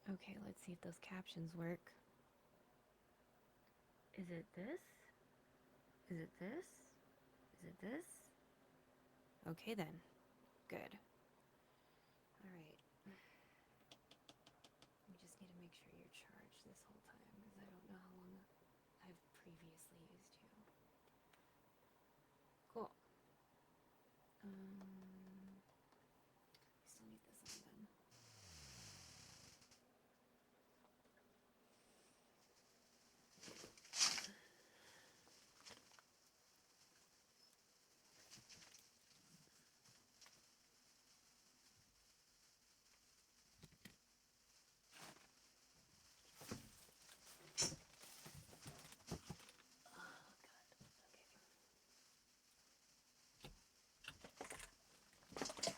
Okay, let's see if those captions work. Is it this? Is it this? Is it this? Okay then. Good. Alright. We just need to make sure you're charged this whole time because I don't know how long I've previously used you. Cool. We still need this on then. Oh god. Okay. Okay.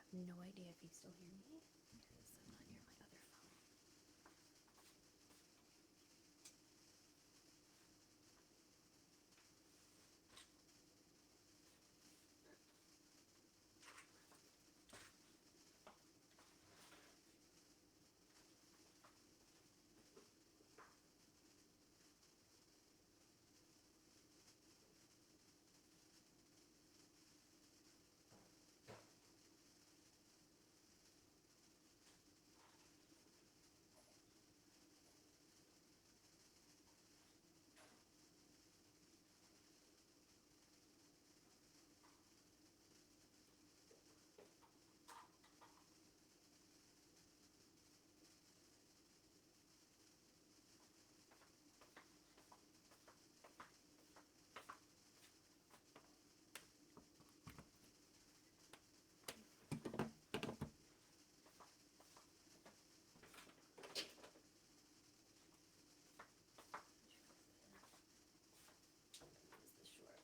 I have no idea if you still hear me because I'm not near my other phone. Is this short?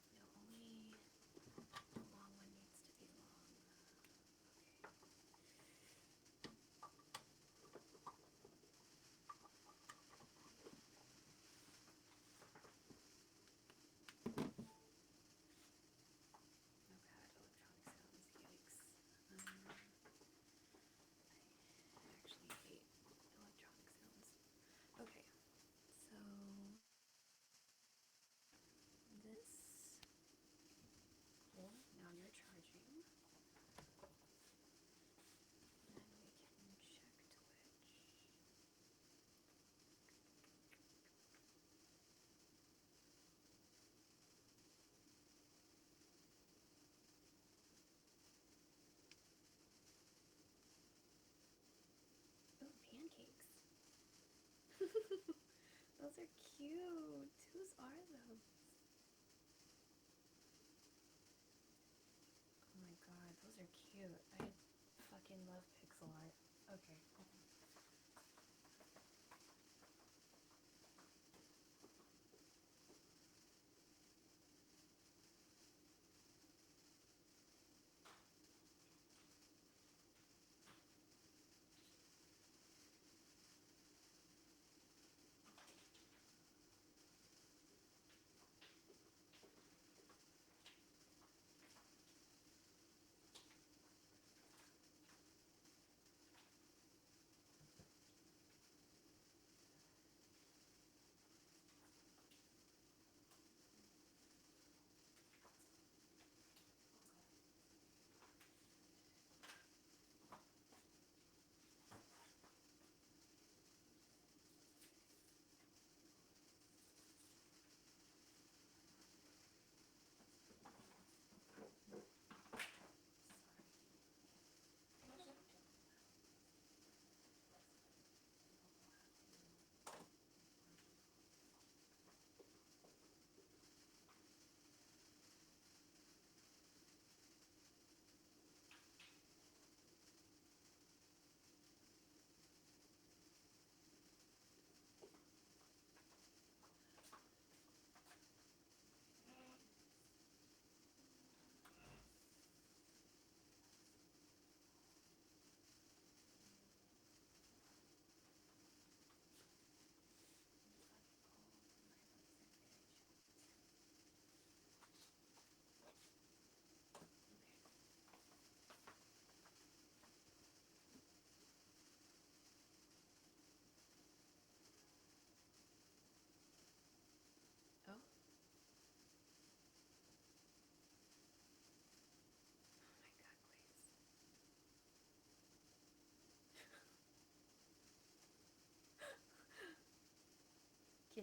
No, only the long one needs to be long. Oh god, electronic sounds, yikes. I actually hate electronic sounds. Okay, so this, well, now you're charging. And we can check Twitch. Oh, pancakes. Those are cute. Whose are those? Oh my god, those are cute. I fucking love pixel art. Okay, hold on.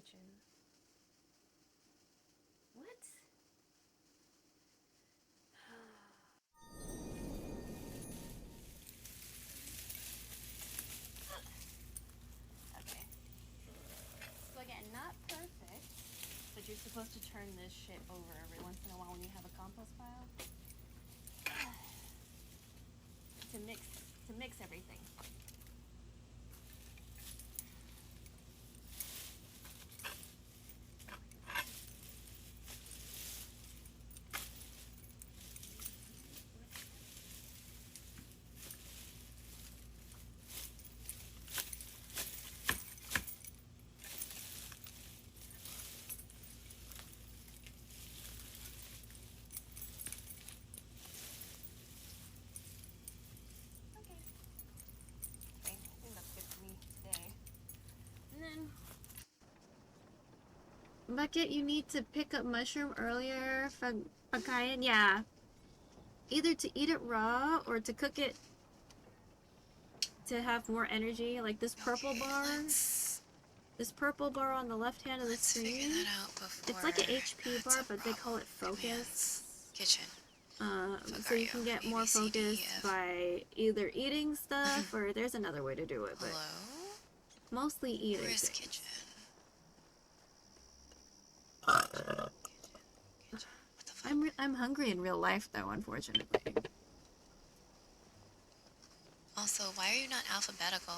kitchen. What? Okay. So again, not perfect, but you're supposed to turn this shit over every once in a while when you have a compost pile. To mix everything. Bucket, you need to pick up mushroom earlier. Pakayan, yeah. Either to eat it raw or to cook it to have more energy. Like this purple bar. This purple bar on the left hand of the screen. Let's figure that out before. It's like an HP bar, but they call it focus. Kitchen. So you can get more focus by either eating stuff or there's another way to do it, but Hello? mostly eating. Where's kitchen? I'm hungry in real life though, unfortunately. Also, why are you not alphabetical?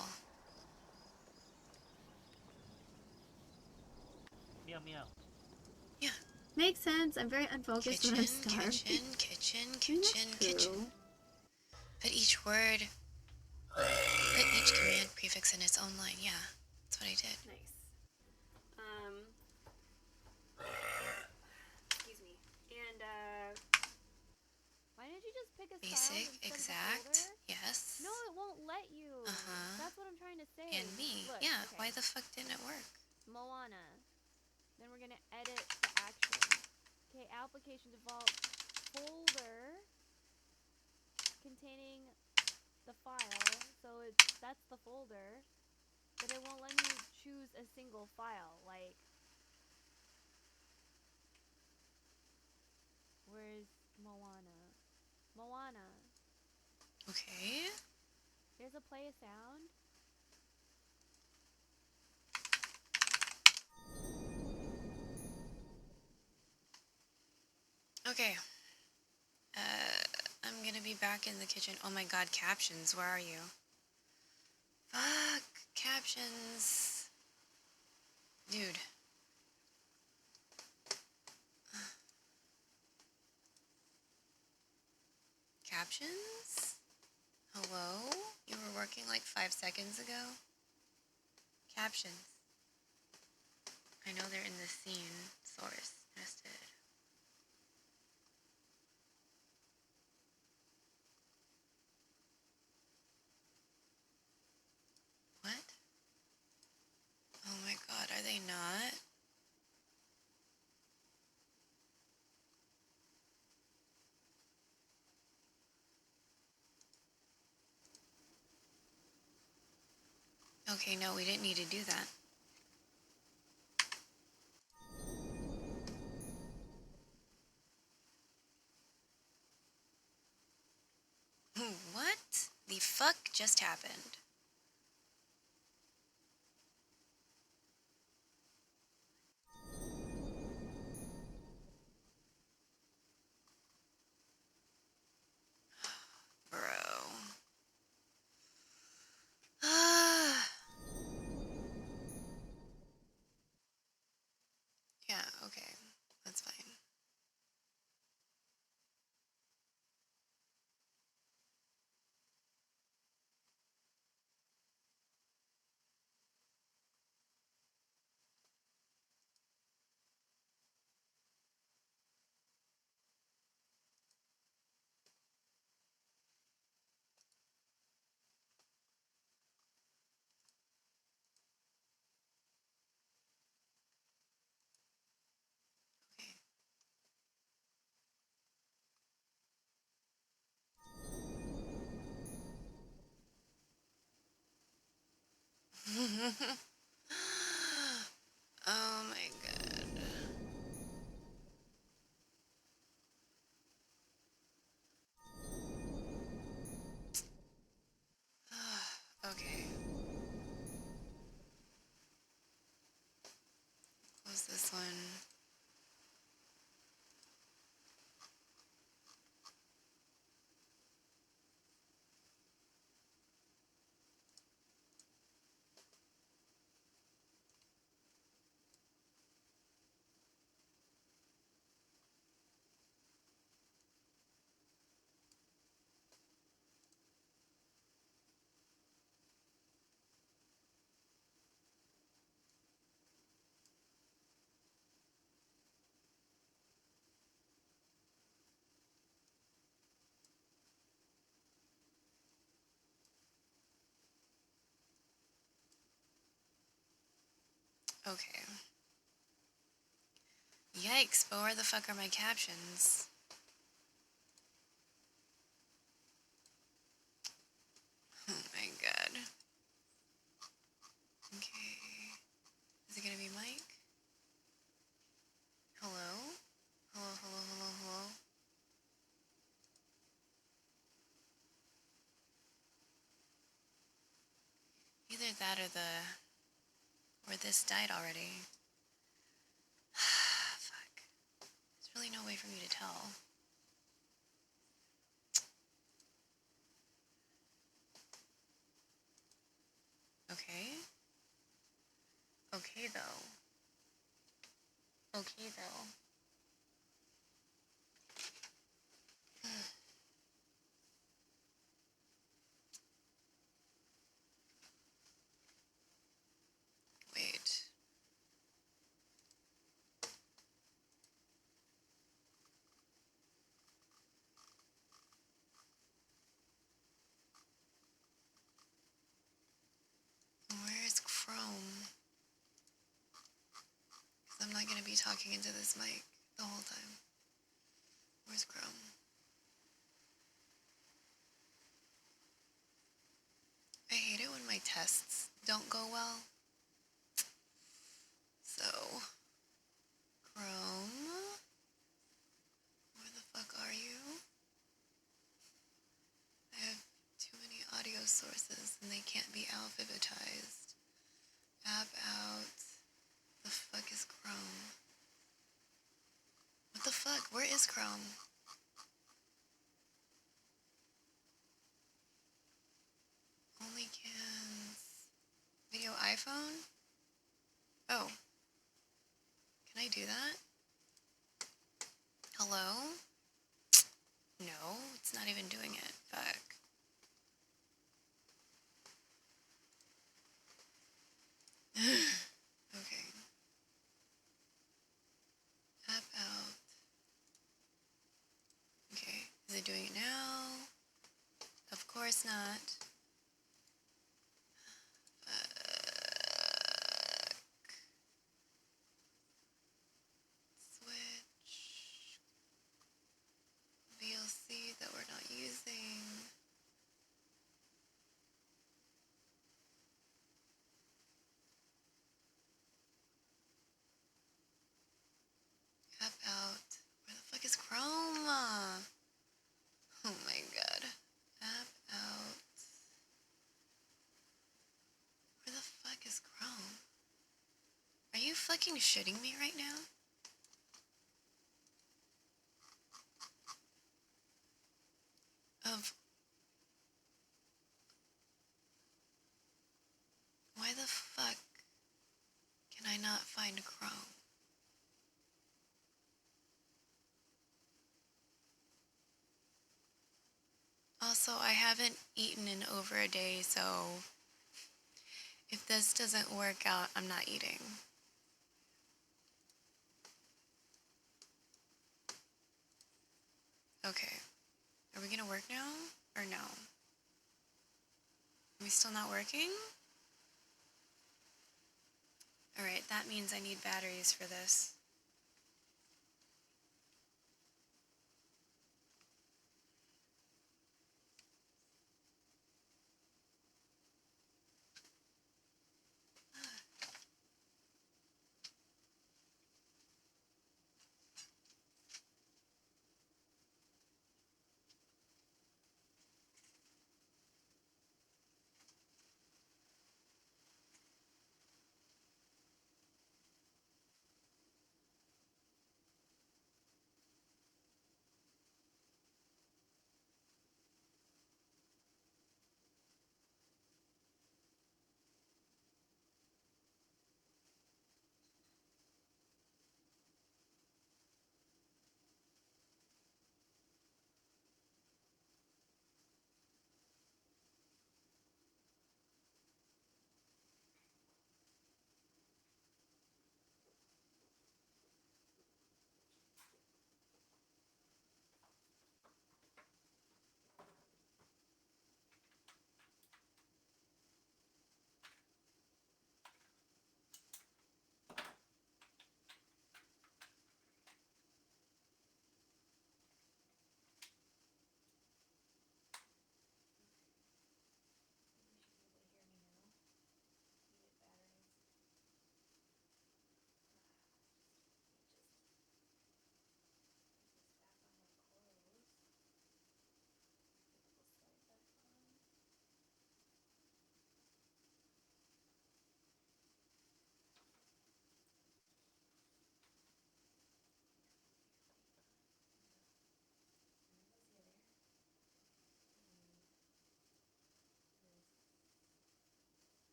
Meow meow. Yeah. Makes sense. I'm very unfocused when I'm starved. Kitchen. Put each word, put each command prefix in its own line. Yeah, that's what I did. Nice. Excuse me. And why did you just pick a Basic, exact, yes. No, it won't let you. That's what I'm trying to say. And me. Look, yeah, okay. Why the fuck didn't it work? Moana. Then we're gonna edit the action. Okay, application default folder containing the file. So that's the folder. But it won't let me choose a single file. Like, where's Moana? Moana. Okay. There's a play a sound. Okay. I'm gonna be back in the kitchen. Oh my god, captions, where are you? Fuck, captions. Dude. Captions? Hello? You were working like 5 seconds ago? Captions. I know they're in the scene source nested. What? Oh my god, are they not? Okay, no, we didn't need to do that. What the fuck just happened? Bro. Yeah, okay. That's fine. Oh Okay. Yikes, but where the fuck are my captions? Oh my god. Okay. Is it gonna be Mike? Hello? Hello, hello, hello, hello? Either that or this died already. Fuck. There's really no way for me to tell. Okay. Okay, though. Okay, though. Wait. Where's Chrome? Because I'm not going to be talking into this mic the whole time. Where's Chrome? I hate it when my tests don't go well. So, Chrome, where the fuck are you? I have too many audio sources and they can't be alphabetized. App out. The fuck is Chrome? What the fuck? Where is Chrome? Only cans. Video iPhone? Oh. Can I do that? Hello? No, it's not even doing it. Fuck. Okay. App out. Okay. Is it doing it now? Of course not. Switch. VLC that we're not using. App out. Where the fuck is Chrome? Oh my god. App out. Where the fuck is Chrome? Are you fucking shitting me right now? Of why the fuck can I not find Chrome? Also, I haven't eaten in over a day, so if this doesn't work out, I'm not eating. Okay. Are we gonna work now? Or no? Are we still not working? Alright, that means I need batteries for this.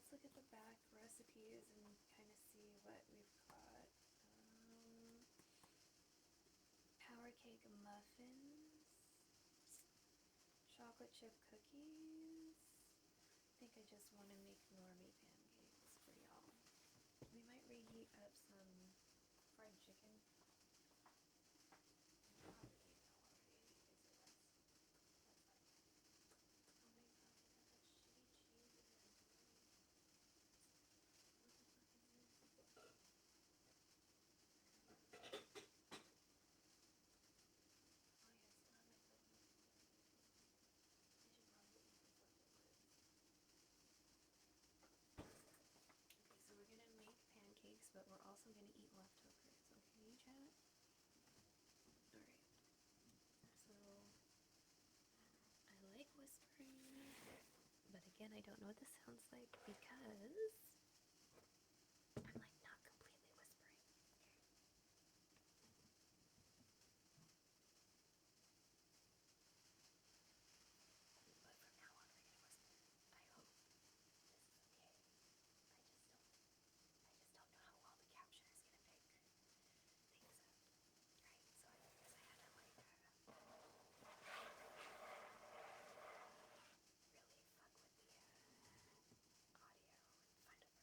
let's look at the back recipes and kind of see what we've got. Power cake muffins, chocolate chip cookies. I think I just want to make normie pancakes for y'all. We might reheat up some fried chicken. We're gonna make pancakes, but we're also gonna eat leftovers, okay, chat? Alright. So, I like whispering, but again, I don't know what this sounds like because I'm like not completely whispering. Okay. But from now on, we're gonna whisper. I hope this is okay. I just don't know how well the caption is gonna pick things up, right? So I guess I had to like really fuck with the audio and find a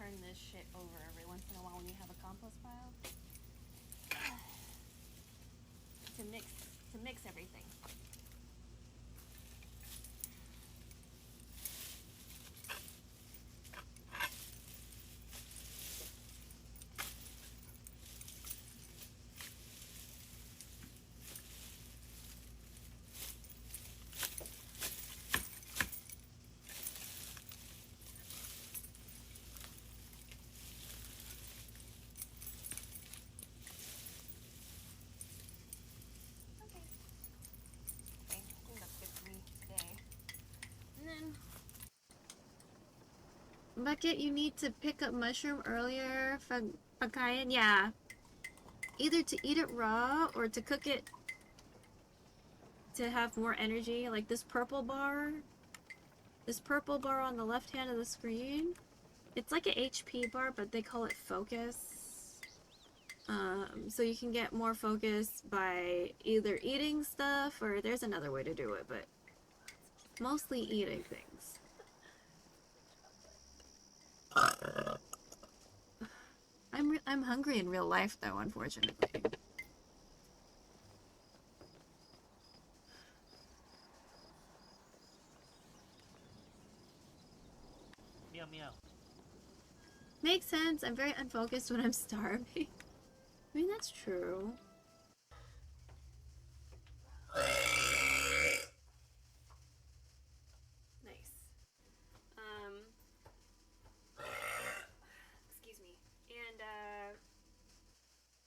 turn this shit over every once in a while when you have a compost pile. To mix everything. Bucket, you need to pick up mushroom earlier. Pagayan, yeah. Either to eat it raw or to cook it to have more energy. Like this purple bar. This purple bar on the left hand of the screen. It's like an HP bar, but they call it focus. So you can get more focus by either eating stuff or there's another way to do it, but mostly eating things. I'm hungry in real life though, unfortunately. Meow meow. Makes sense. I'm very unfocused when I'm starving. I mean, that's true. Nice. Excuse me. And,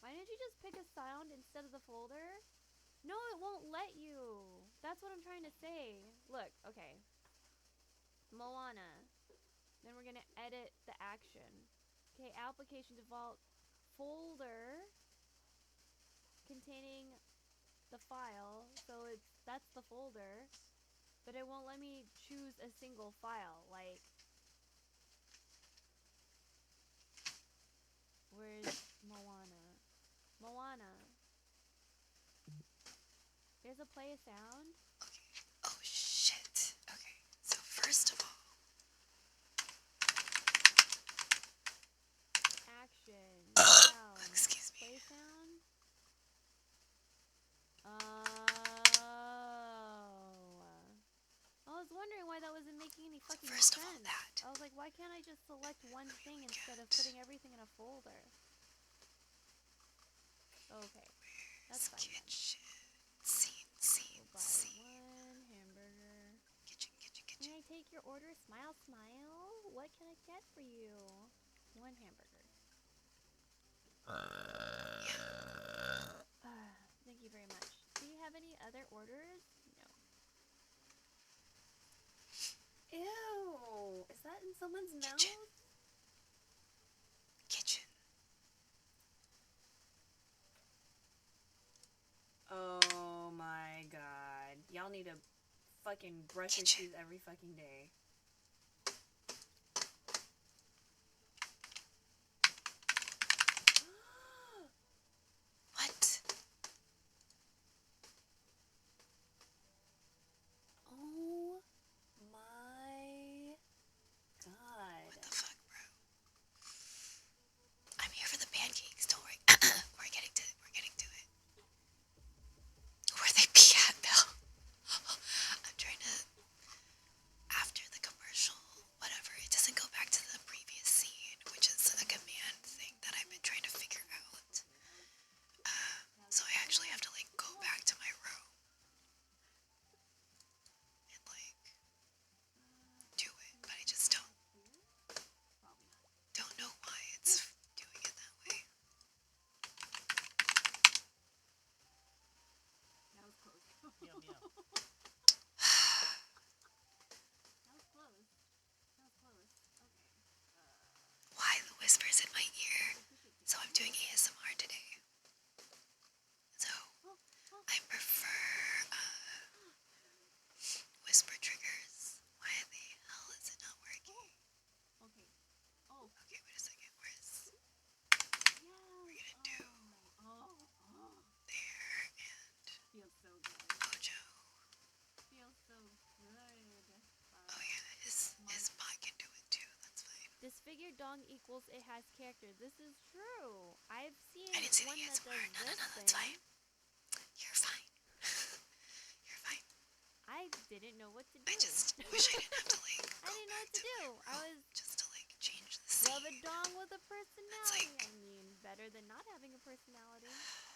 why didn't you just pick a sound instead of the folder? No, it won't let you. That's what I'm trying to say. Look, okay. Moana. Then we're gonna edit the action. Okay, application default folder containing the file. So that's the folder. But it won't let me choose a single file. Like, where's Moana? Moana. There's a play a sound. Okay. Oh shit. Okay. So first of all, Action. Sound. excuse me. Play sound. I was wondering why that wasn't making any fucking First sense. of all, that. I was like, why can't I just select one thing instead of putting everything in a folder? Okay, that's fine then. Kitchen. Scene. We'll buy one hamburger. Kitchen. Can I take your order? Smile, smile. What can I get for you? One hamburger. Thank you very much. Do you have any other orders? No. Ew! Is that in someone's mouth? Kitchen. Oh my god. Y'all need to fucking brush your teeth every fucking day. What? Oh my god. What the fuck, bro? I'm here for the pancakes. Don't worry. We're getting to it. Where they be at, Bill? I'm trying to. After the dong equals it has character. This is true. I've seen I didn't see one the that ASMR. does No, this that's thing. fine. You're fine. You're fine. I didn't know what to do. I just wish I didn't have to like I go didn't know back what to to do. my I room was just to like change the scene. love a dong with a personality. like- I mean, better than not having a personality.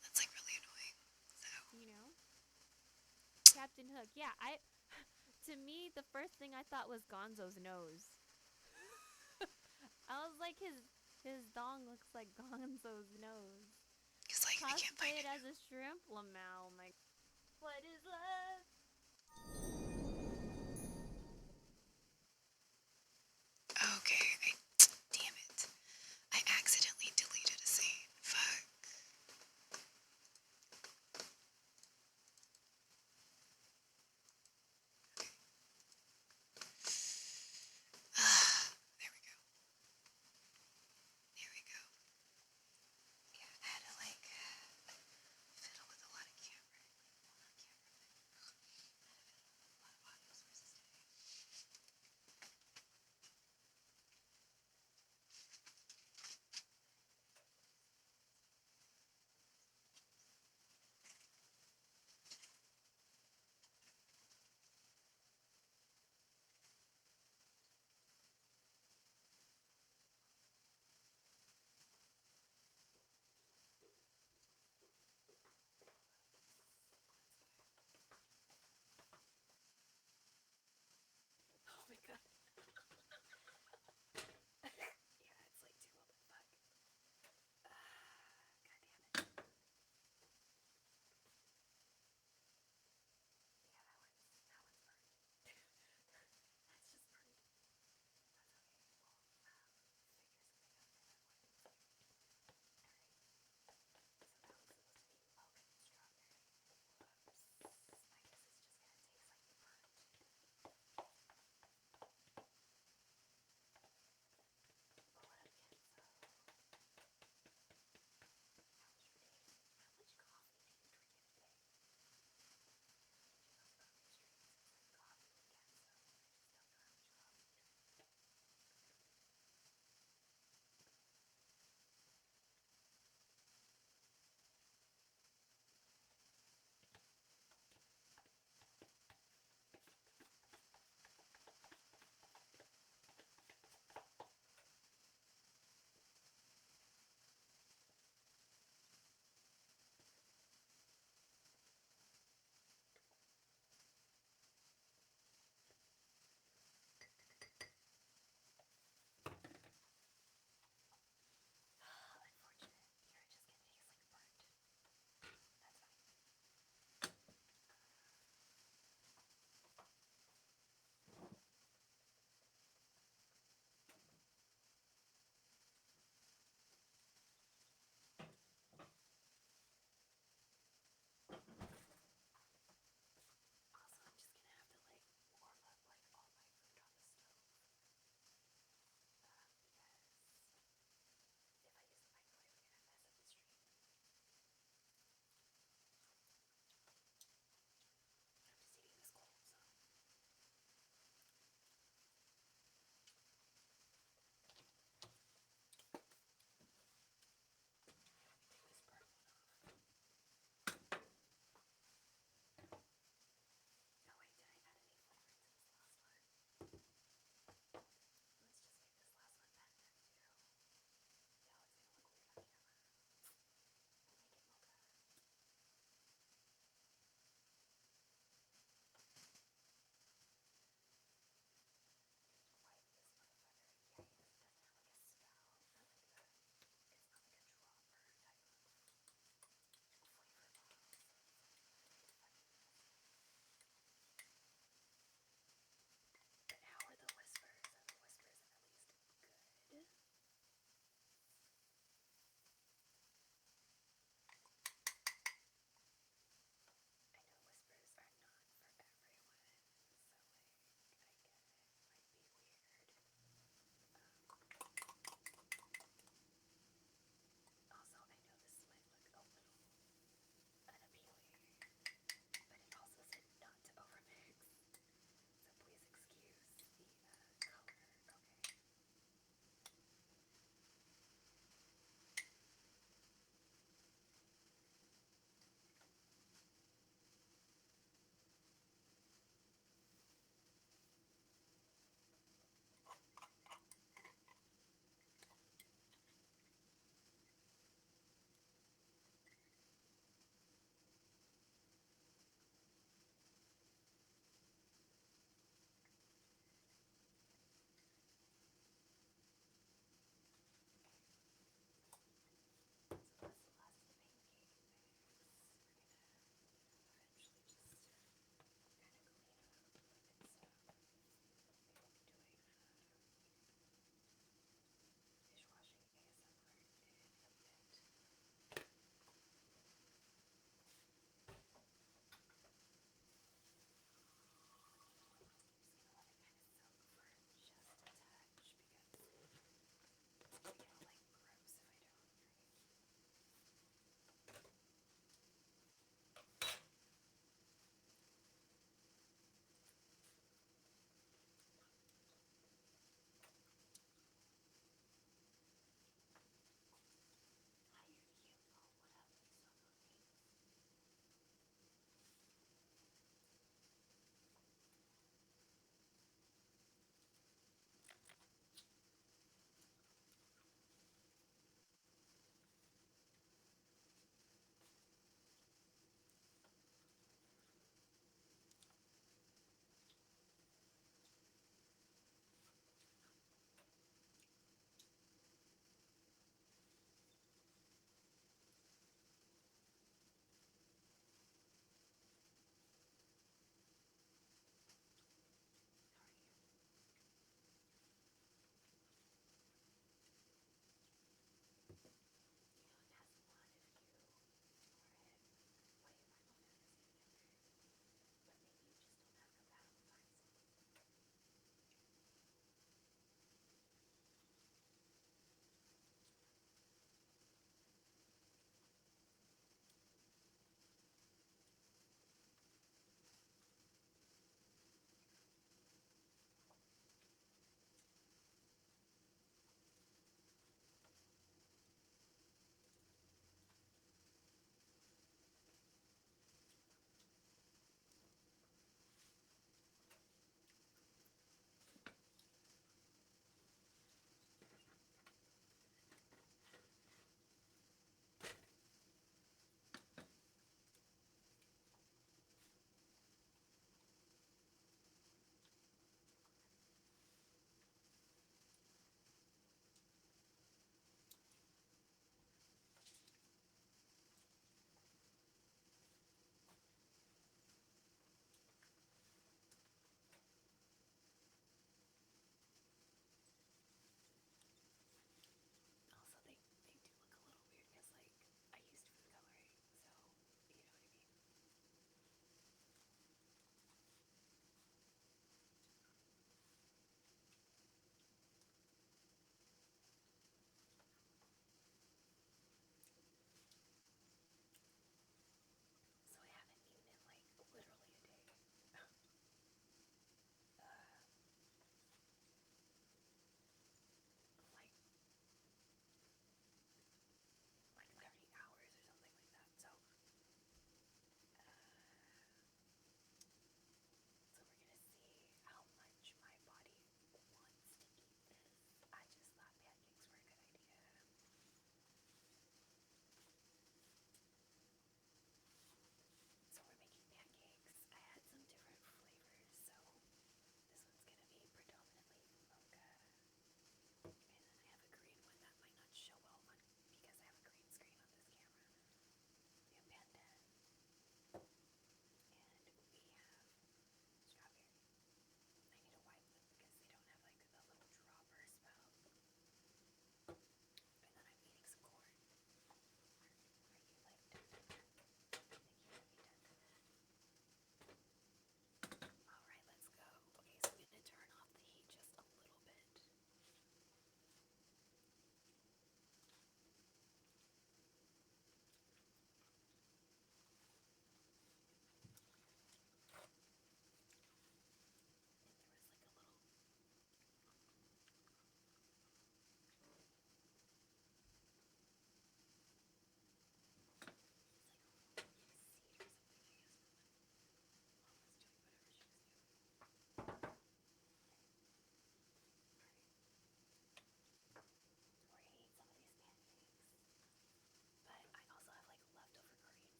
That's like really annoying. So You know, Captain Hook. Yeah, to me, the first thing I thought was Gonzo's nose. I was like, his dong looks like Gonzo's nose. because like I can't find Cosplay it. it as a shrimp, Lamau. My, what is love? Okay, damn it. I accidentally deleted a scene. Fuck. There we go. There we go. Yeah, I had to like fiddle with a lot of camera. Well, not camera, but I had to fiddle with a lot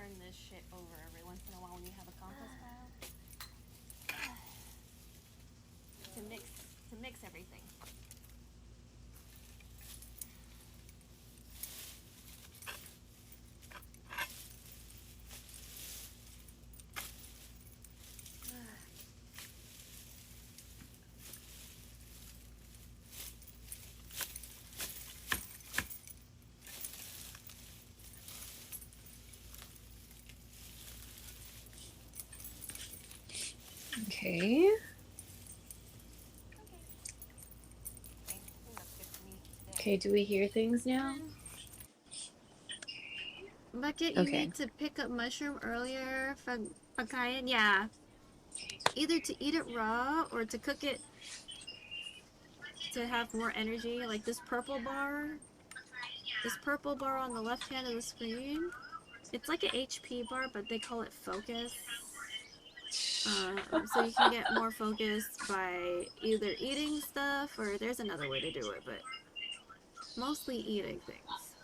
turn this shit over every once in a while when you have a compost pile. To mix everything. Okay. Okay, do we hear things now? Bucket, you Okay. need to pick up mushroom earlier. Pakayan, yeah. Either to eat it raw or to cook it to have more energy. Like this purple bar. This purple bar on the left hand of the screen. It's like an HP bar, but they call it focus. So you can get more focused by either eating stuff or there's another way to do it, but mostly eating things.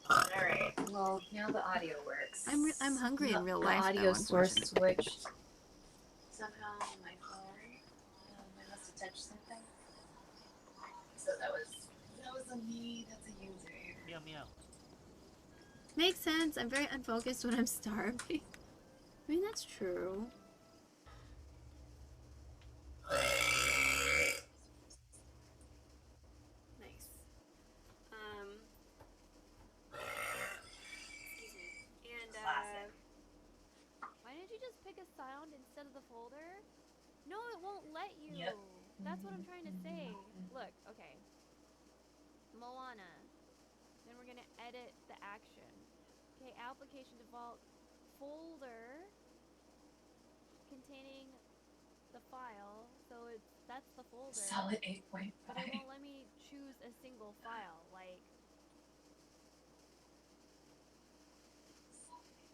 Alright, well, now the audio works. I'm hungry in real life. The audio though, source switched. Somehow on my phone. I must have touched something. So that was a me, that's a user. Meow meow. Makes sense. I'm very unfocused when I'm starving. I mean, that's true. Nice. Excuse me. And, why didn't you just pick a sound instead of the folder? No, it won't let you. Yep. That's what I'm trying to say. Look, okay. Moana. Then we're gonna edit the action. Okay, application default folder containing the file. So that's the folder. Solid 8.5. But it won't let me choose a single file. Like,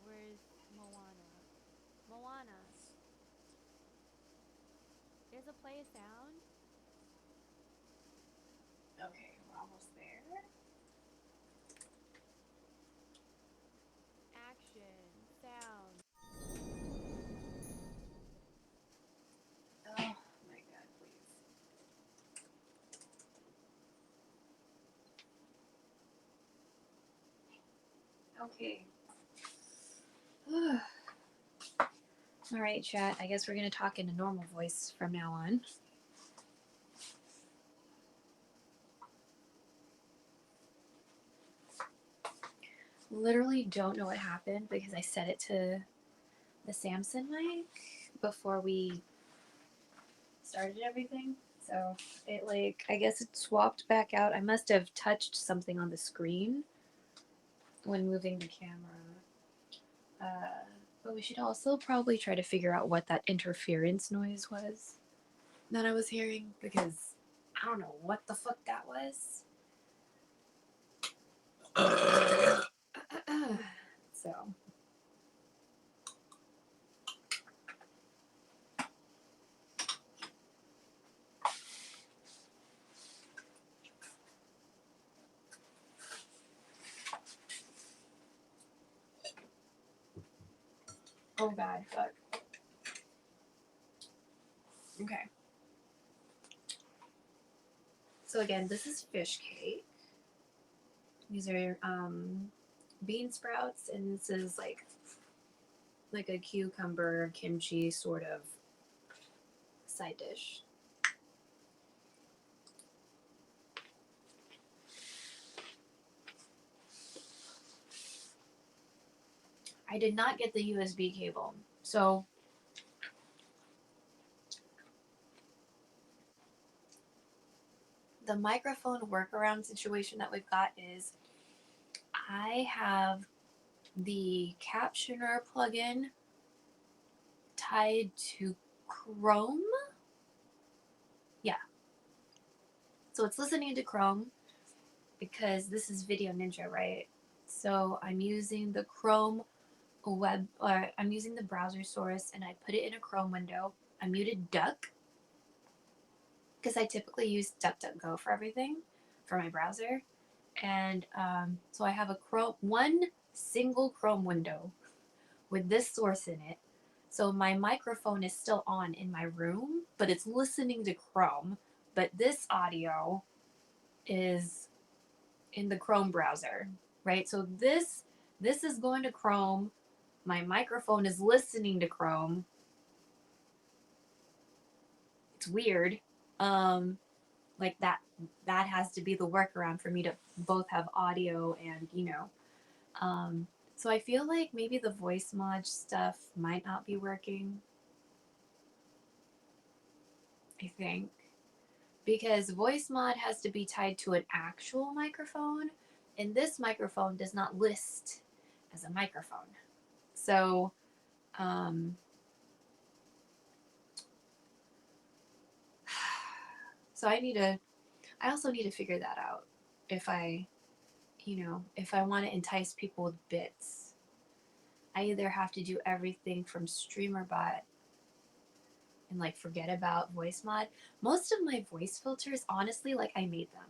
where's Moana? Moana. There's a play a sound. Okay, we're almost there. Action. Sound. Oh my god, please. Okay. Alright, chat. I guess we're gonna talk in a normal voice from now on. Literally don't know what happened because I set it to the Samsung mic before we started everything. So it I guess it swapped back out. I must have touched something on the screen when moving the camera. But we should also probably try to figure out what that interference noise was that I was hearing because I don't know what the fuck that was. So. Oh god, fuck. Okay. So again, this is fish cake. These are bean sprouts, and this is like a cucumber kimchi sort of side dish. I did not get the USB cable, so the microphone workaround situation that we've got is I have the captioner plugin tied to Chrome. Yeah. So it's listening to Chrome because this is Video Ninja, right? So I'm using the Chrome I'm using the browser source and I put it in a Chrome window. I muted Duck because I typically use DuckDuckGo for everything for my browser. And so I have one single Chrome window with this source in it. So my microphone is still on in my room, but it's listening to Chrome. But this audio is in the Chrome browser, right? So this is going to Chrome. My microphone is listening to Chrome. It's weird. Like that has to be the workaround for me to both have audio and, you know. So I feel like maybe the voice mod stuff might not be working. I think. Because voice mod has to be tied to an actual microphone, and this microphone does not list as a microphone. So, so I also need to figure that out. If I want to entice people with bits, I either have to do everything from StreamerBot and like forget about voice mod. Most of my voice filters, honestly, like I made them.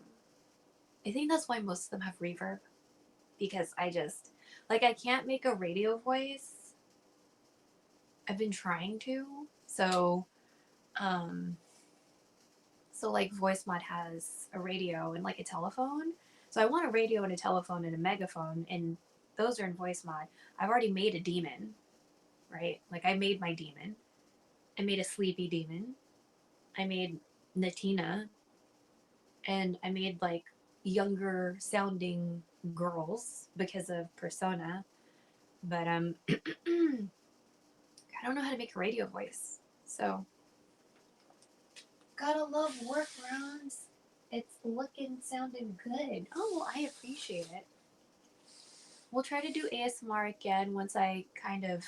I think that's why most of them have reverb, because I can't make a radio voice. I've been trying to. So like voice mod has a radio and like a telephone. So I want a radio and a telephone and a megaphone, and those are in voice mod. I've already made a demon, right? Like I made my demon. I made a sleepy demon. I made Natina, and I made like younger sounding girls because of persona. But I don't know how to make a radio voice. So gotta love workarounds. It's looking, sounding good. Oh, well, I appreciate it. We'll try to do ASMR again once I kind of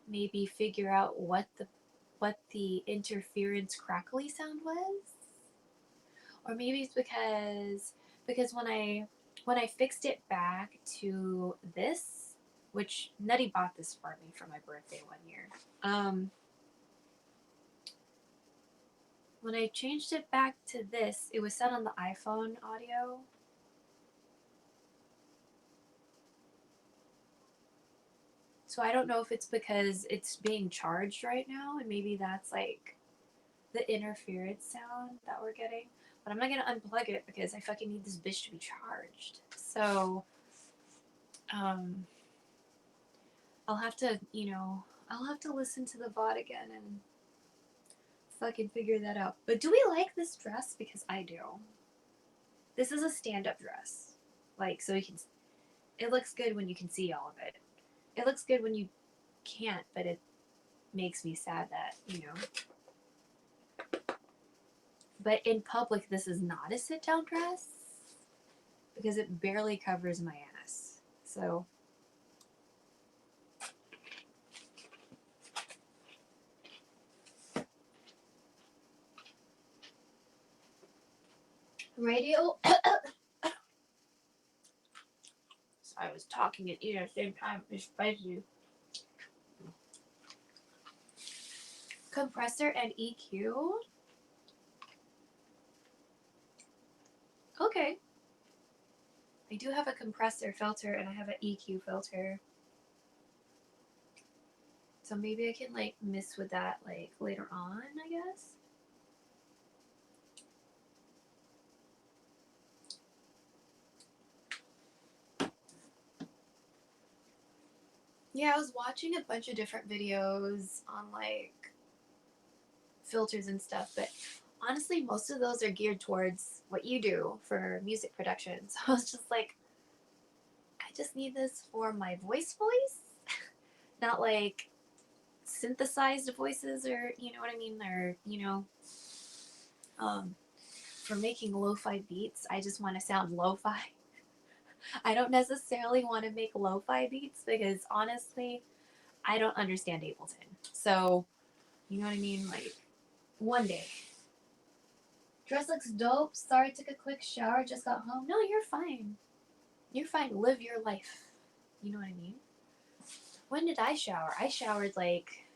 maybe figure out what the interference crackly sound was. Or maybe it's because when I fixed it back to this, which Nutty bought this for me for my birthday one year. When I changed it back to this, it was set on the iPhone audio. So I don't know if it's because it's being charged right now, and maybe that's like the interference sound that we're getting. But I'm not gonna unplug it because I fucking need this bitch to be charged. So, I'll have to listen to the VOD again and fucking figure that out. But do we like this dress? Because I do. This is a stand-up dress. Like, so you can, it looks good when you can see all of it. It looks good when you can't, but it makes me sad that, But in public, this is not a sit-down dress because it barely covers my ass. So, radio. I was talking and eating at the same time. It's spicy. Compressor and EQ. Okay. I do have a compressor filter and I have an EQ filter. So maybe I can like mess with that like later on, I guess. Yeah, I was watching a bunch of different videos on like filters and stuff, but honestly, most of those are geared towards what you do for music production. So I was just like, I just need this for my voice, not like synthesized voices, or you know what I mean, or for making lo-fi beats. I just want to sound lo-fi. I don't necessarily want to make lo-fi beats because honestly, I don't understand Ableton. So, you know what I mean? Like, one day. Dress looks dope. Sorry, took a quick shower, just got home. No, you're fine. You're fine. Live your life. You know what I mean? When did I shower? I showered like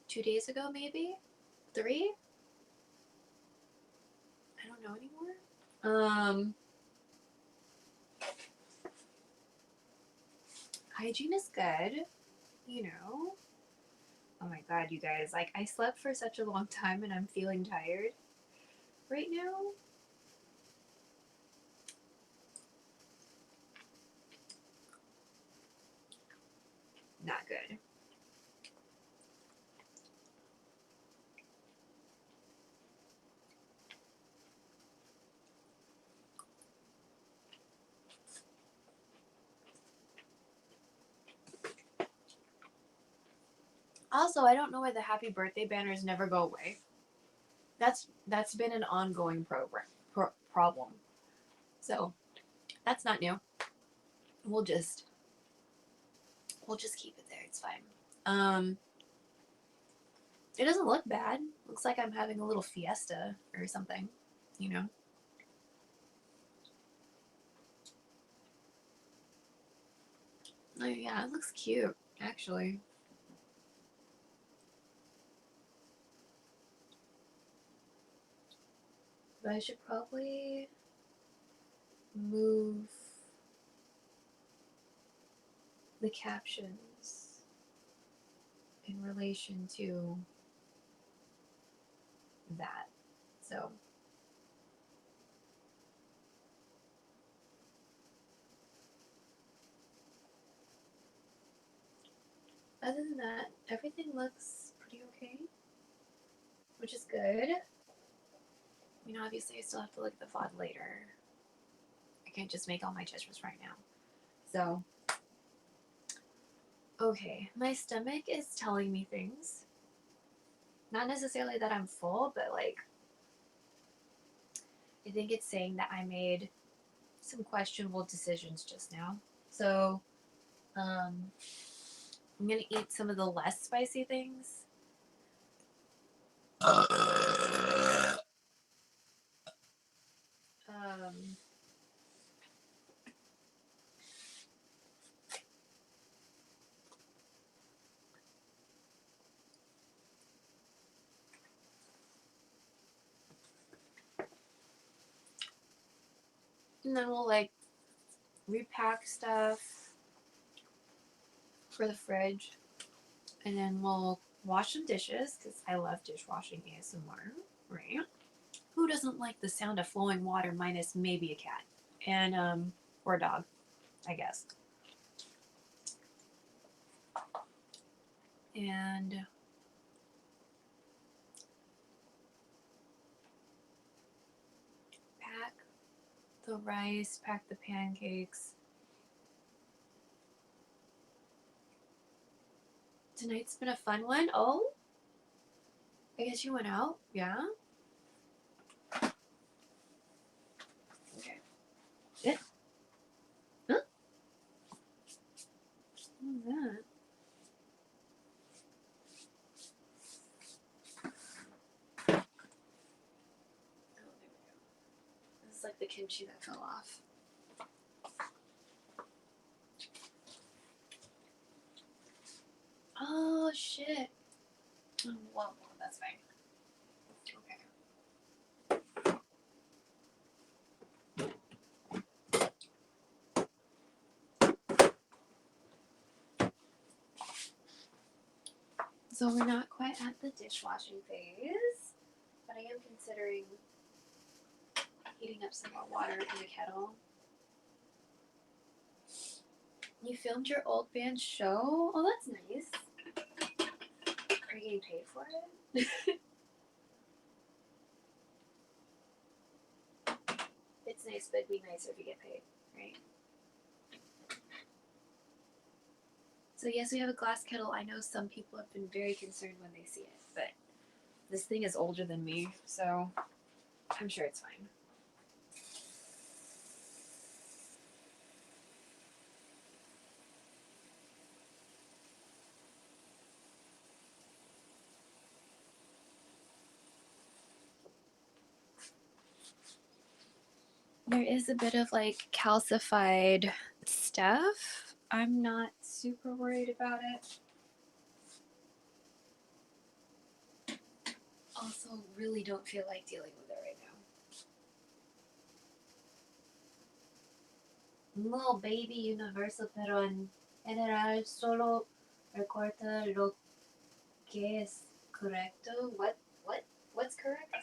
2 days ago, maybe? 3? I don't know anymore. hygiene is good, you know. Oh my god, you guys, like I slept for such a long time and I'm feeling tired right now. Not good. Also, I don't know why the happy birthday banners never go away. That's been an ongoing problem. So that's not new. We'll just keep it there. It's fine. It doesn't look bad. Looks like I'm having a little fiesta or something, you know. Oh yeah, it looks cute actually. But I should probably move the captions in relation to that. So other than that, everything looks pretty okay, which is good. I mean, obviously I still have to look at the VOD later. I can't just make all my judgments right now. So, okay, my stomach is telling me things. Not necessarily that I'm full, but like, I think it's saying that I made some questionable decisions just now. So, I'm gonna eat some of the less spicy things. And then we'll like repack stuff for the fridge. And then we'll wash some dishes because I love dishwashing ASMR, right? Who doesn't like the sound of flowing water minus maybe a cat and or a dog, I guess. And pack the rice, pack the pancakes. Tonight's been a fun one. Oh, I guess you went out? Yeah? Okay. Yeah. Huh? What was that? Oh, there we go. This is like the kimchi that fell off. Oh, shit. Oh, well, that's fine. So we're not quite at the dishwashing phase, but I am considering heating up some more water in the kettle. You filmed your old band show? Oh, that's nice. Are you getting paid for it? It's nice, but it'd be nicer if you get paid, right? So yes, we have a glass kettle. I know some people have been very concerned when they see it, but this thing is older than me, so I'm sure it's fine. There is a bit of like calcified stuff. I'm not super worried about it. Also, really don't feel like dealing with it right now. Little baby universal peron General solo recorta lo que es correcto. What's correct?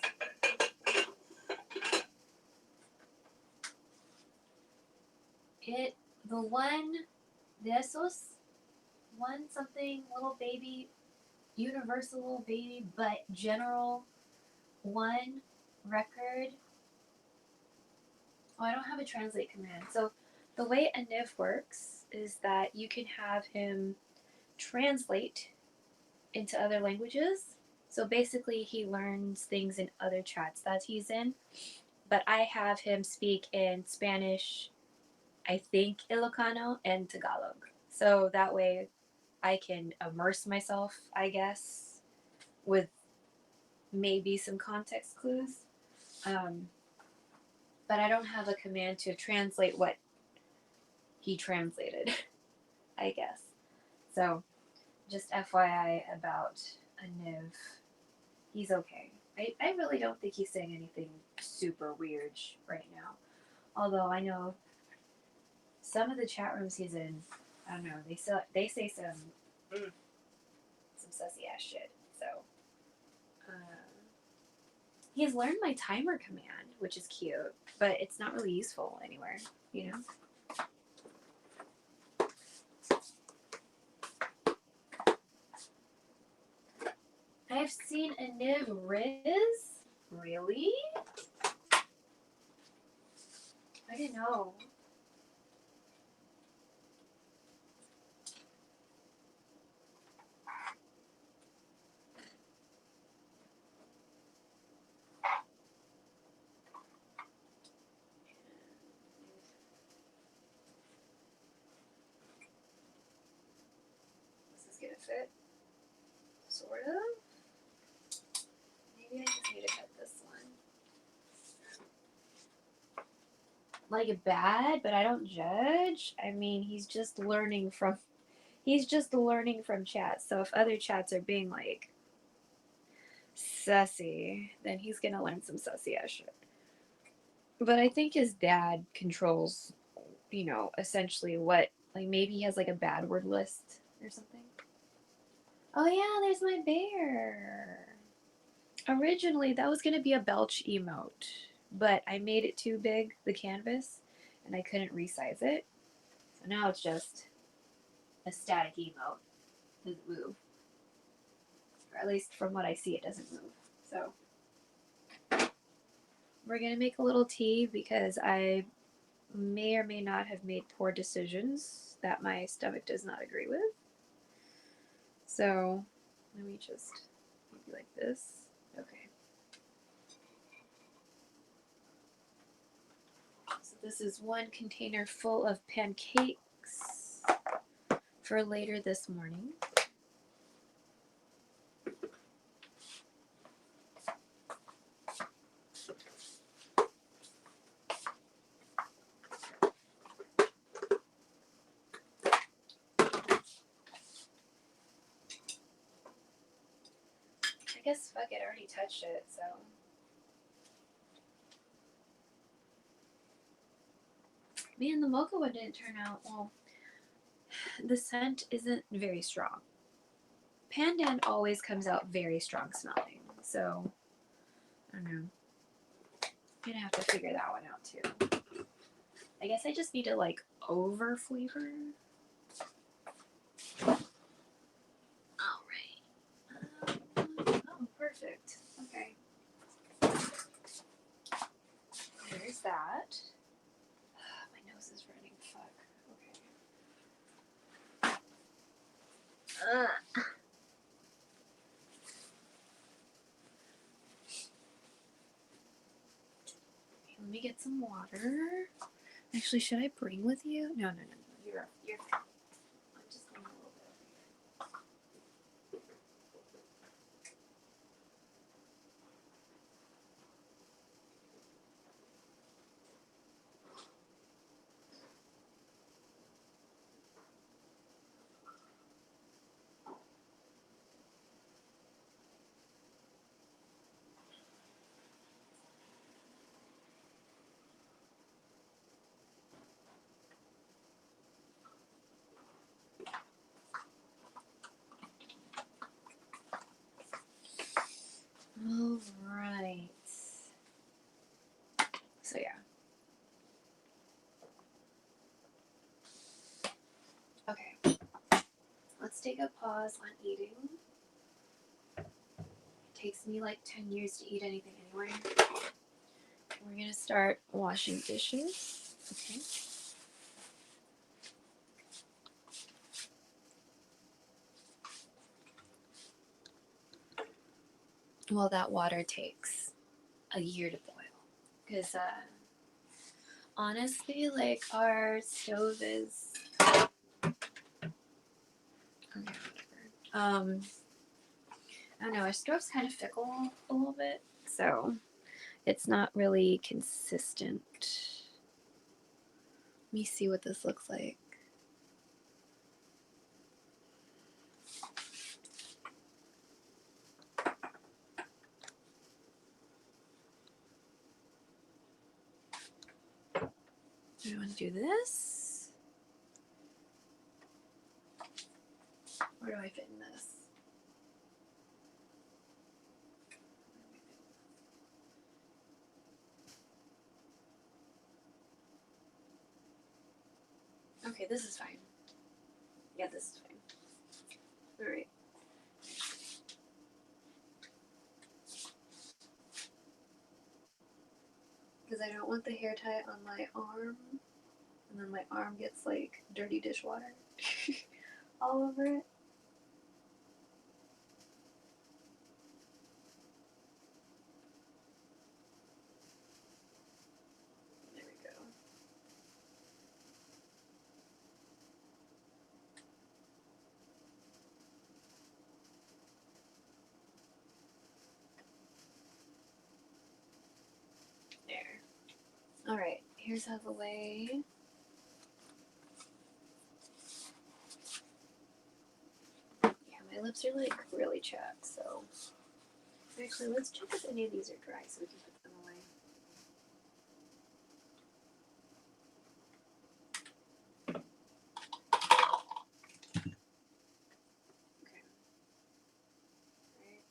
The one de esos, one something little baby, universal little baby, but general one record. Oh, I don't have a translate command. So the way a NIV works is that you can have him translate into other languages. So basically he learns things in other chats that he's in. But I have him speak in Spanish, I think Ilocano, and Tagalog. So that way I can immerse myself, I guess, with maybe some context clues. But I don't have a command to translate what he translated, I guess. So, just FYI about a Niv. He's okay. I really don't think he's saying anything super weird right now. Although I know some of the chat rooms he's in, I don't know, they say some sussy ass shit. So, he's learned my timer command, which is cute, but it's not really useful anywhere, you know? I've seen a Niv Riz? Really? I didn't know. Is this gonna fit? Sort of? Maybe I just need to cut this one. Like bad, but I don't judge. I mean, he's just learning from chats. So if other chats are being like sussy, then he's gonna learn some sussy ass shit. But I think his dad controls, essentially what, like maybe he has like a bad word list or something. Oh yeah, there's my bear. Originally, that was gonna be a belch emote, but I made it too big, the canvas, and I couldn't resize it. So now it's just a static emote. It doesn't move. Or at least from what I see, it doesn't move. So we're gonna make a little tea because I may or may not have made poor decisions that my stomach does not agree with. So let me just maybe like this. Okay. So this is one container full of pancakes for later this morning. I guess fuck it, I already touched it, so. Man, the mocha one didn't turn out well. The scent isn't very strong. Pandan always comes out very strong smelling, so I don't know. I'm gonna have to figure that one out too. I guess I just need to like over flavor. Alright. Oh, perfect. Okay. There's that. My nose is running. Fuck. Okay. Let me get some water. Actually, should I bring with you? No. You're fine. I'm just going a little bit over here. All right. So yeah. Okay. Let's take a pause on eating. It takes me like 10 years to eat anything anyway. We're gonna start washing dishes. Okay. Well, that water takes a year to boil. Because honestly, like our stove is okay, whatever. I don't know, our stove's kind of fickle a little bit, so it's not really consistent. Let me see what this looks like. Do I want to do this? Where do I fit in this? Okay, this is fine. Yeah, this is fine. Alright. Because I don't want the hair tie on my arm, and then my arm gets like dirty dishwater all over it. There we go. There. Alright, here's out of the way. Yeah, my lips are like really chapped, so. Actually, let's check if any of these are dry so we can put them away. Okay. Right.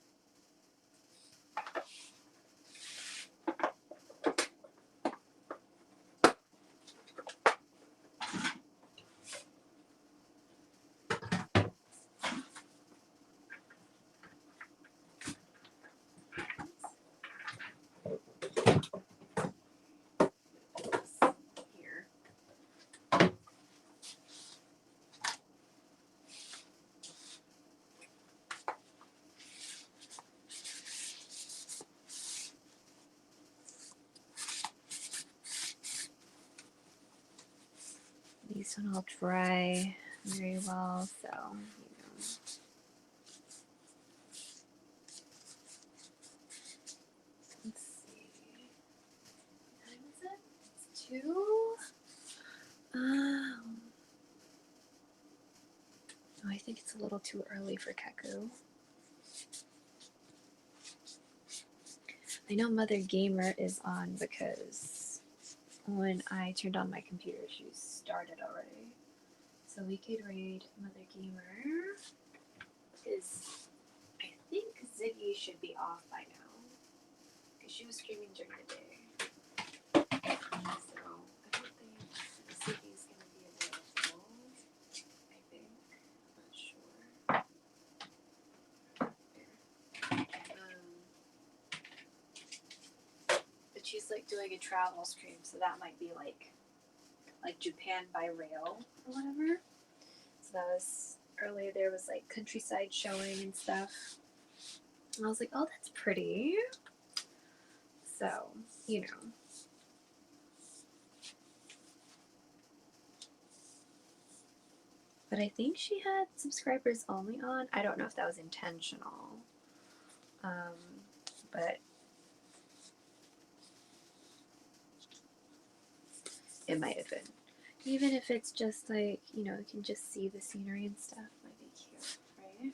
Here. These don't all dry very well, so you know. Let's see. What time is it? It's 2. Oh, I think it's a little too early for Keku. I know Mother Gamer is on because when I turned on my computer, she started already. So we could raid Mother Gamer. Is I think Ziggy should be off by now because she was streaming during the day. So I don't think Ziggy's gonna be available. I think. I'm not sure. But she's like doing a travel stream, so that might be like Japan by rail or whatever. So that was earlier. There was like countryside showing and stuff. And I was like, oh, that's pretty. So, you know. But I think she had subscribers only on. I don't know if that was intentional. But it might have been. Even if it's just like, you know, you can just see the scenery and stuff. Might be cute, right?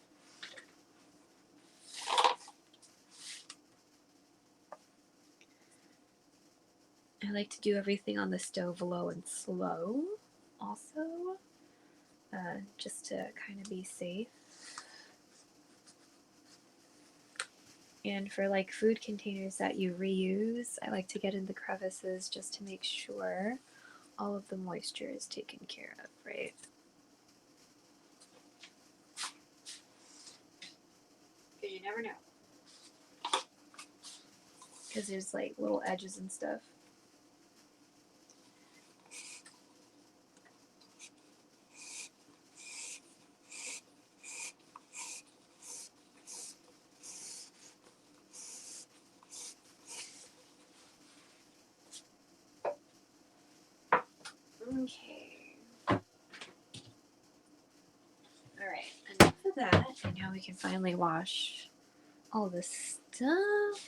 I like to do everything on the stove low and slow also, just to kind of be safe. And for like food containers that you reuse, I like to get in the crevices just to make sure all of the moisture is taken care of, right? Because you never know. Because there's like little edges and stuff. Okay. Alright, enough of that. And now we can finally wash all this stuff.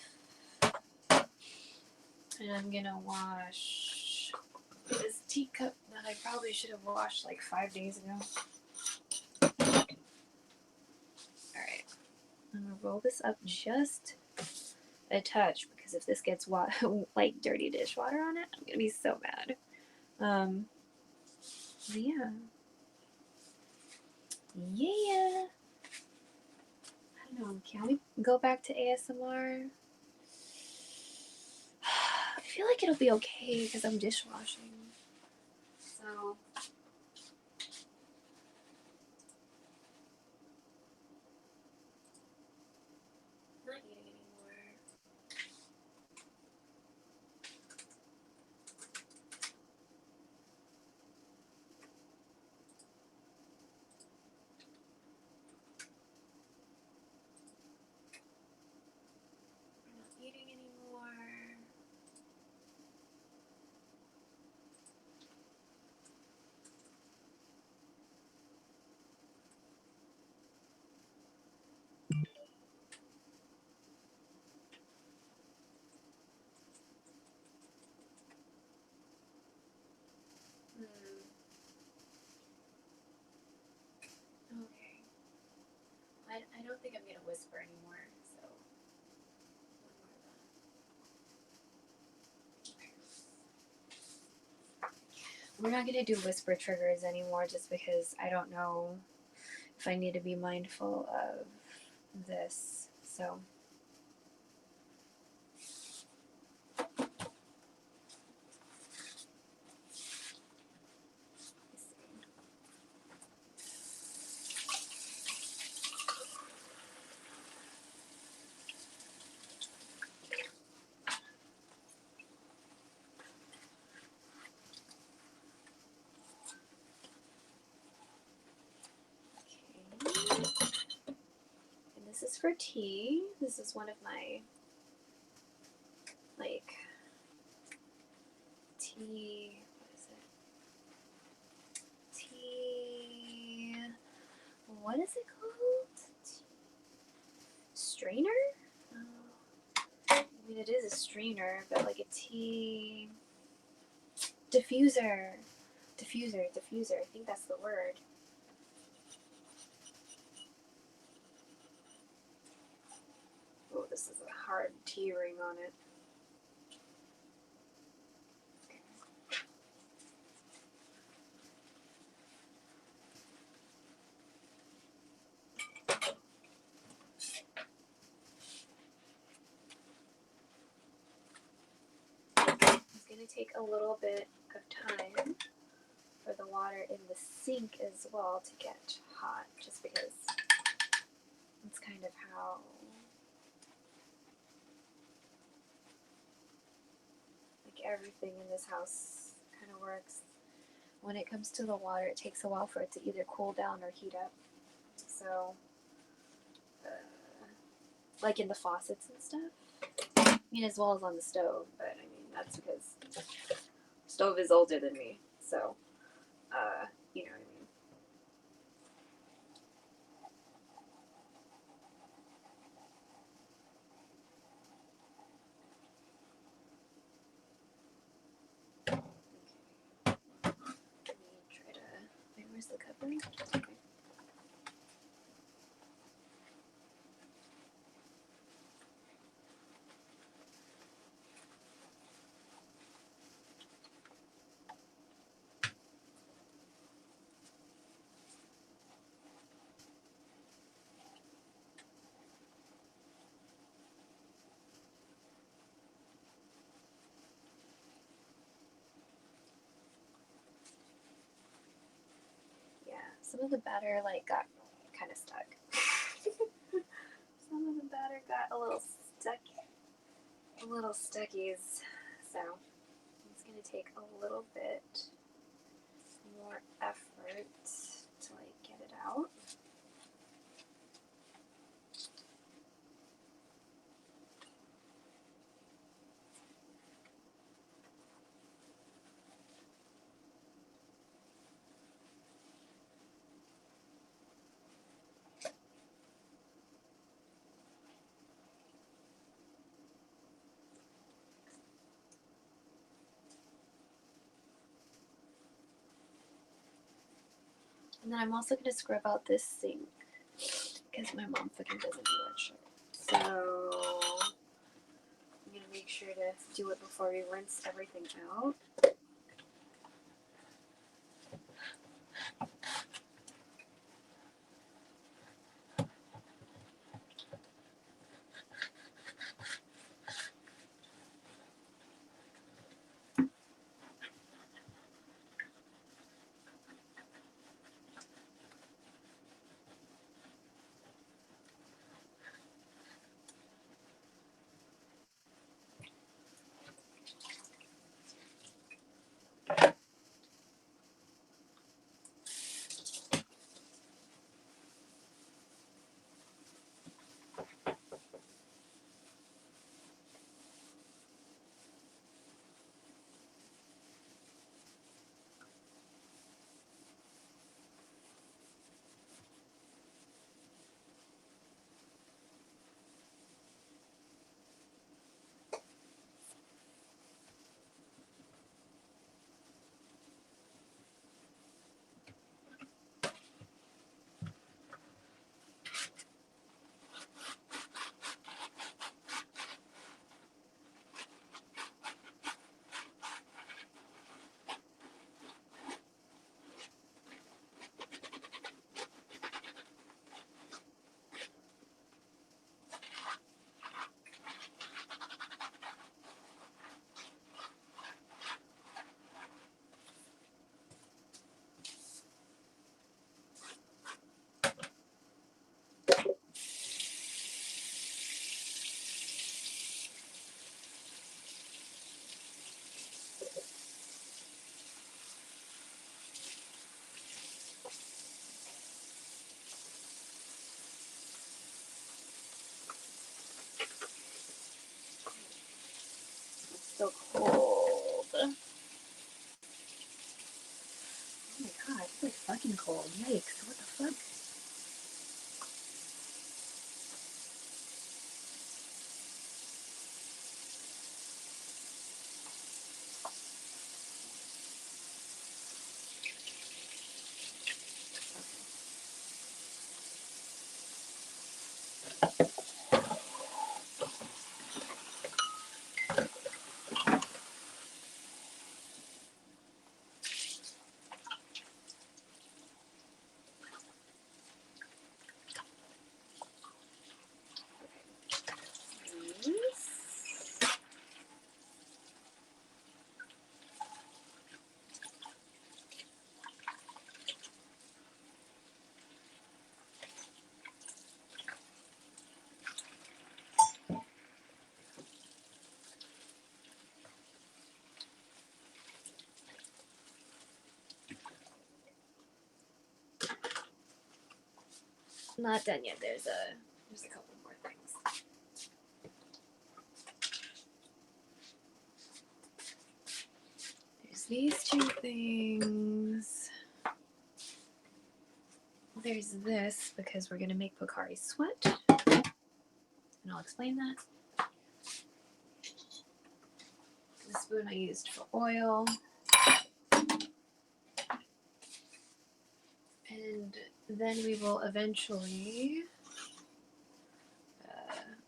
And I'm gonna wash this teacup that I probably should have washed like 5 days ago. Alright. I'm gonna roll this up just a touch because if this gets like dirty dishwater on it, I'm gonna be so mad. Yeah. Yeah. I don't know. Can we go back to ASMR? I feel like it'll be okay because I'm dishwashing. So. Not eating anymore. Not eating anymore. Okay. I don't think I'm gonna whisper anymore, so we're not gonna do whisper triggers anymore just because I don't know if I need to be mindful of this. So and this is for tea. This is one of my like tea. What is it? Tea. What is it called? Strainer? I mean, it is a strainer, but like a tea diffuser. Diffuser. I think that's the word. Oh, this is a hard tea ring on it. It's going to take a little bit of time for the water in the sink as well to get hot, just because that's kind of how like everything in this house kind of works. When it comes to the water, it takes a while for it to either cool down or heat up. So, like in the faucets and stuff. I mean, as well as on the stove, but I mean, that's because the stove is older than me. So, you know what I mean. Let me try to. Wait, where's the cover? Okay. Some of the batter like got kind of stuck. Some of the batter got a little stuckies. So it's gonna take a little bit more effort to like get it out. And then I'm also going to scrub out this sink because my mom fucking doesn't do that shit. So I'm going to make sure to do it before we rinse everything out. So cold. Oh my god, it's like fucking cold. Yikes, what the fuck? Not done yet. There's a couple more things. There's these two things. There's this because we're gonna make Pocari sweat, and I'll explain that. The spoon I used for oil, and then we will eventually.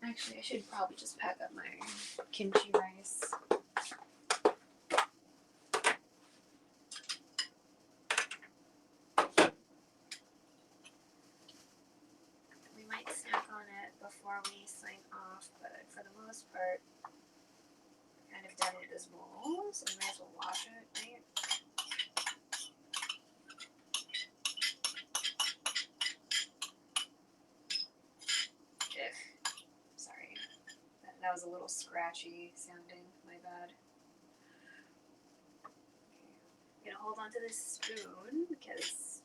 Actually, I should probably just pack up my kimchi rice. We might snack on it before we sign off, but for the most part, we're kind of done with this bowl, so we might as well wash it, right? That was a little scratchy sounding. My bad. Okay. I'm gonna hold on to this spoon because,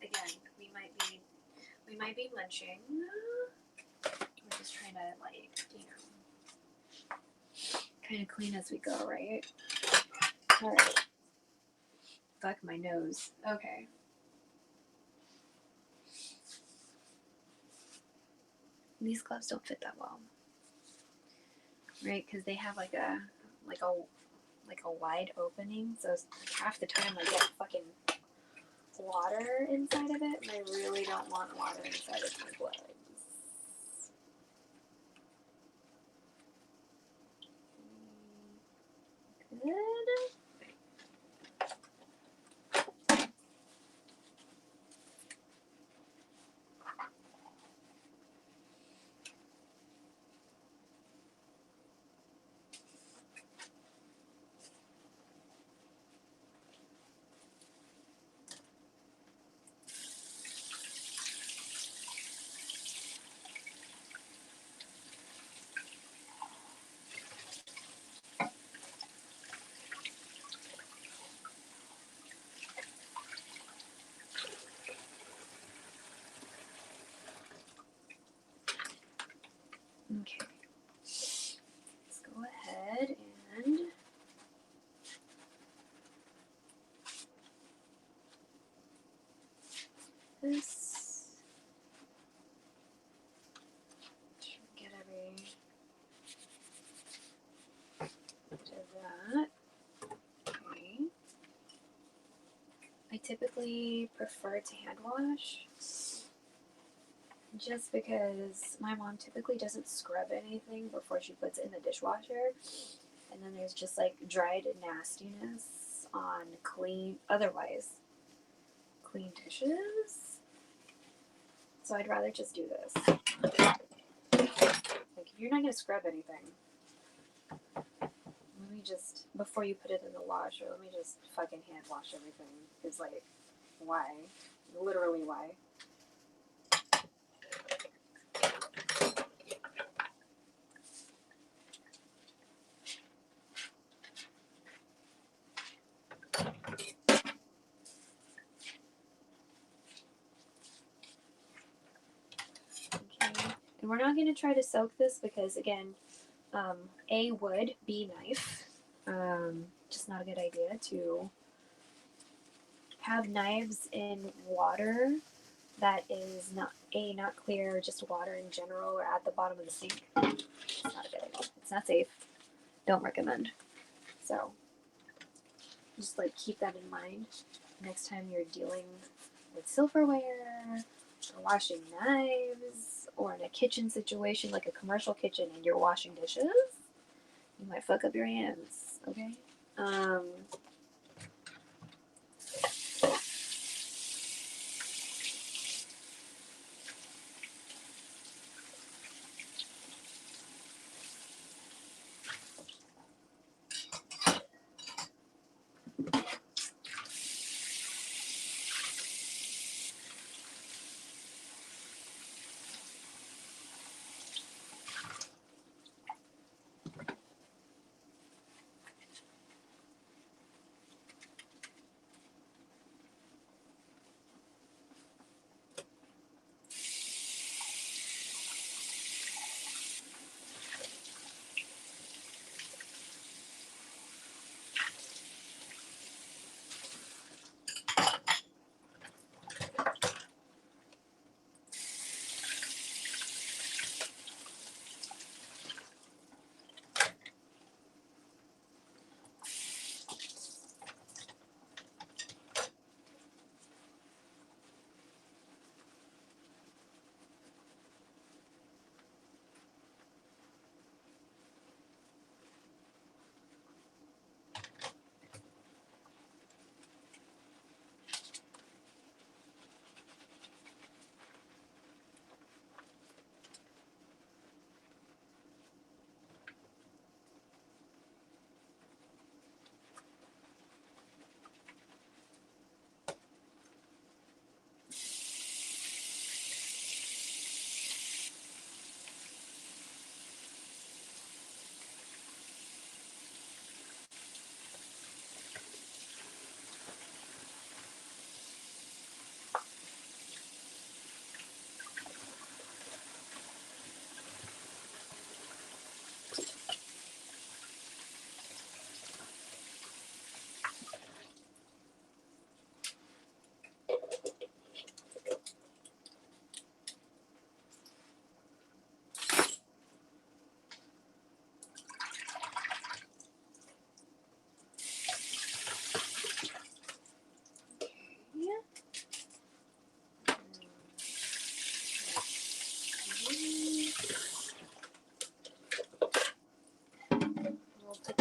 again, we might be munching. We're just trying to, like, you know, kind of clean as we go, right? All right. Fuck my nose. Okay. These gloves don't fit that well, right? Because they have like a wide opening, so half the time I get fucking water inside of it, and I really don't want water inside of my gloves. Good. Okay. Let's go ahead and this. Get every bit of that. Okay. I typically prefer to hand wash just because my mom typically doesn't scrub anything before she puts it in the dishwasher. And then there's just like dried nastiness on otherwise clean dishes. So I'd rather just do this. Like, if you're not going to scrub anything, let me just, before you put it in the washer, let me just fucking hand wash everything. Because, like, why? Literally, why? Okay. And we're not going to try to soak this because, again, A, wood, B, knife. Just not a good idea to have knives in water that is not clear, or just water in general, or at the bottom of the sink. It's not a good idea. It's not safe. Don't recommend. So just like keep that in mind next time you're dealing with silverware or washing knives or in a kitchen situation like a commercial kitchen and you're washing dishes. You might fuck up your hands. Okay.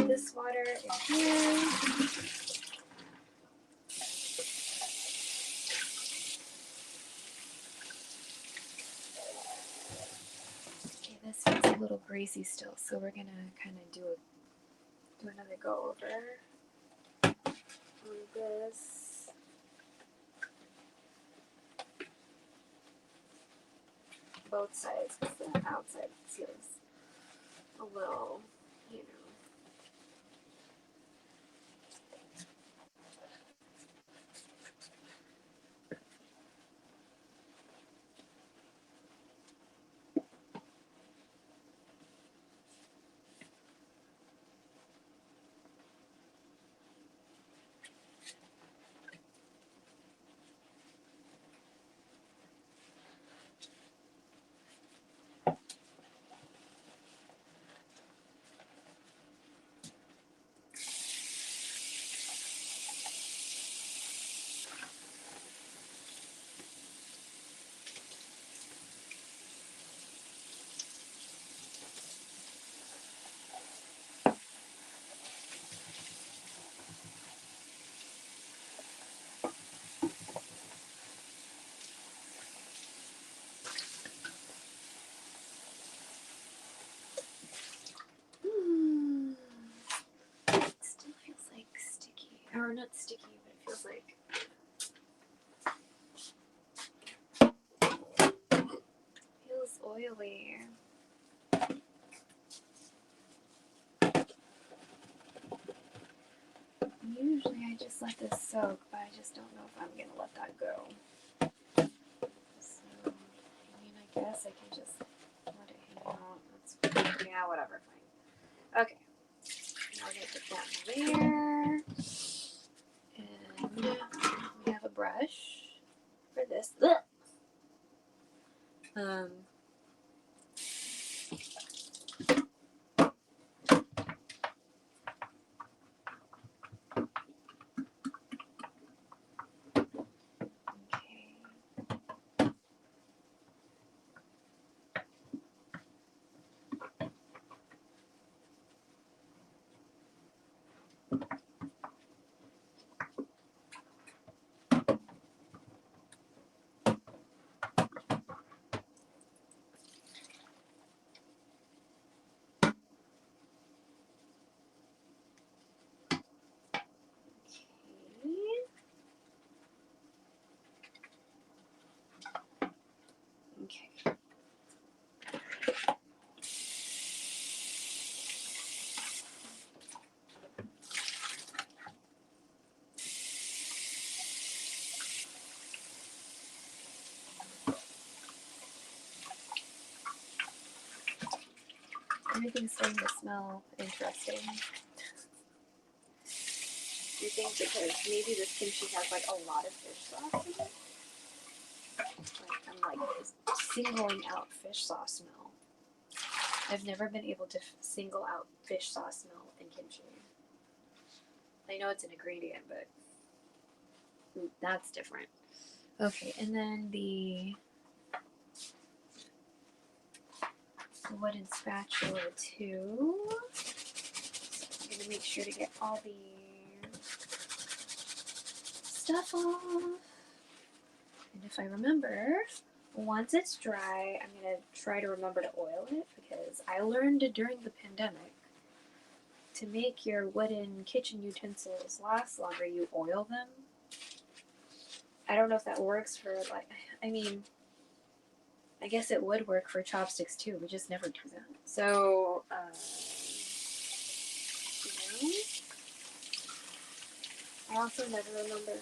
this water in here. Okay, this feels a little greasy still, so we're gonna kind of do another go over on this. Both sides, because the outside feels a little, you know. It still feels like sticky, or not sticky, but it feels like feels oily. Usually I just let this soak, but I just don't know if I'm gonna let that go. So, I mean, I guess I can just let it hang out. That's, yeah, whatever, fine. Okay. Now we're gonna put that in there. And we have a brush for this. Okay. Everything's starting to smell interesting. Do you think because maybe this kimchi has like a lot of fish sauce in it? Like I'm like singling out fish sauce smell. I've never been able to single out fish sauce smell in kimchi. I know it's an ingredient, but that's different. Okay, and then the wooden spatula too. I'm gonna make sure to get all the stuff off. And if I remember, once it's dry, I'm gonna try to remember to oil it because I learned during the pandemic to make your wooden kitchen utensils last longer, you oil them. I don't know if that works for like, I mean, I guess it would work for chopsticks too. We just never do that. So, you know, I also never remember.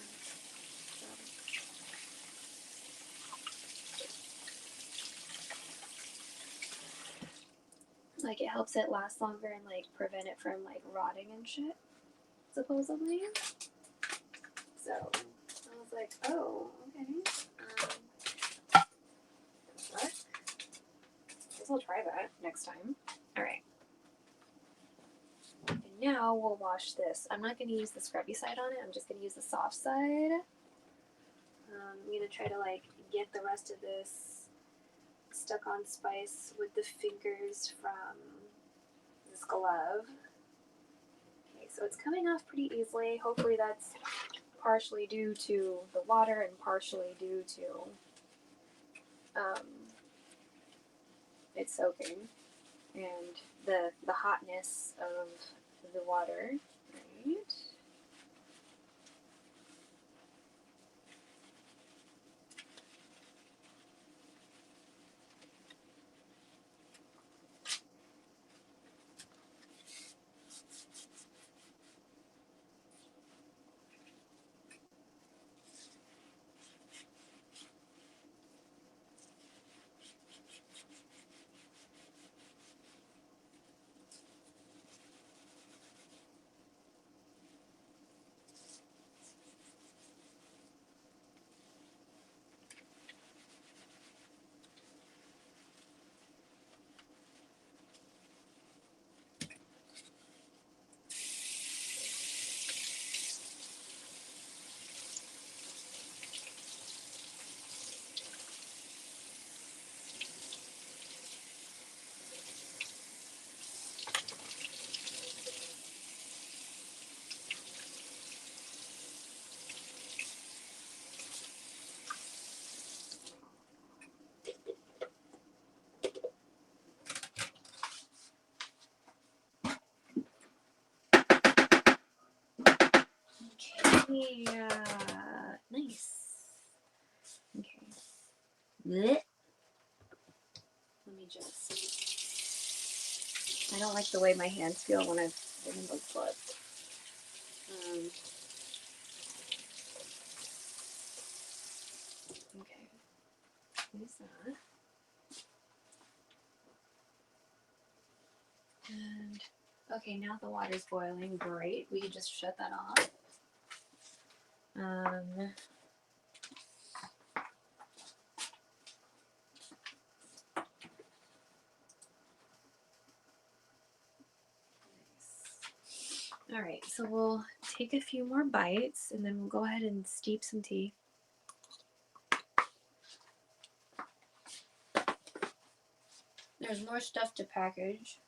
Like it helps it last longer and like prevent it from like rotting and shit, supposedly. So I was like, oh, okay. What? Guess I'll try that next time. Alright. And now we'll wash this. I'm not going to use the scrubby side on it. I'm just going to use the soft side. I'm going to try to like get the rest of this stuck on spice with the fingers from this glove. So it's coming off pretty easily. Hopefully that's partially due to the water and partially due to it soaking and the hotness of the water, right? Okay, nice. Okay. Blech. Let me just. I don't like the way my hands feel when I've been in those gloves. Okay. There's that. And okay, now the water's boiling. Great. We can just shut that off. All right, so we'll take a few more bites and then we'll go ahead and steep some tea. There's more stuff to package.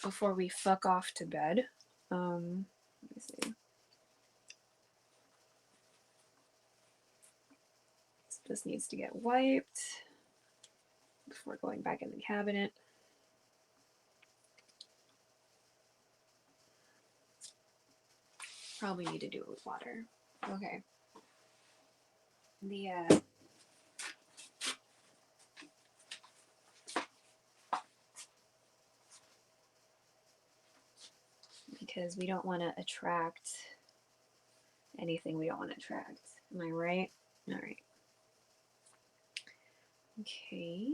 Before we fuck off to bed. Let me see. This needs to get wiped before going back in the cabinet. Probably need to do it with water. Okay. Because we don't want to attract anything we don't want to attract. Am I right? All right. Okay.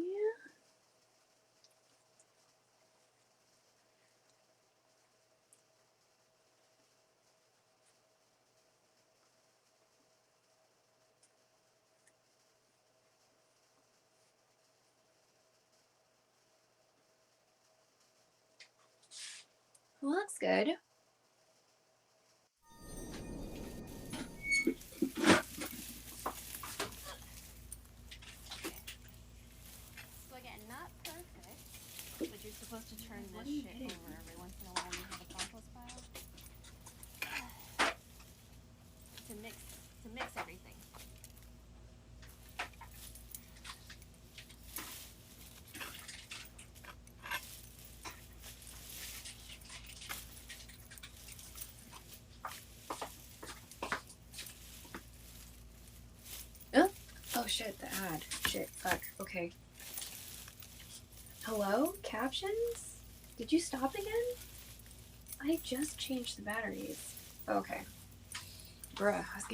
Well, that's good. So again, not perfect, but you're supposed to turn this shit over every once in a while when you have a compost pile. To mix everything. Oh shit, the ad. Shit, fuck. Okay. Hello? Captions? Did you stop again? I just changed the batteries. Okay. Bruh, I was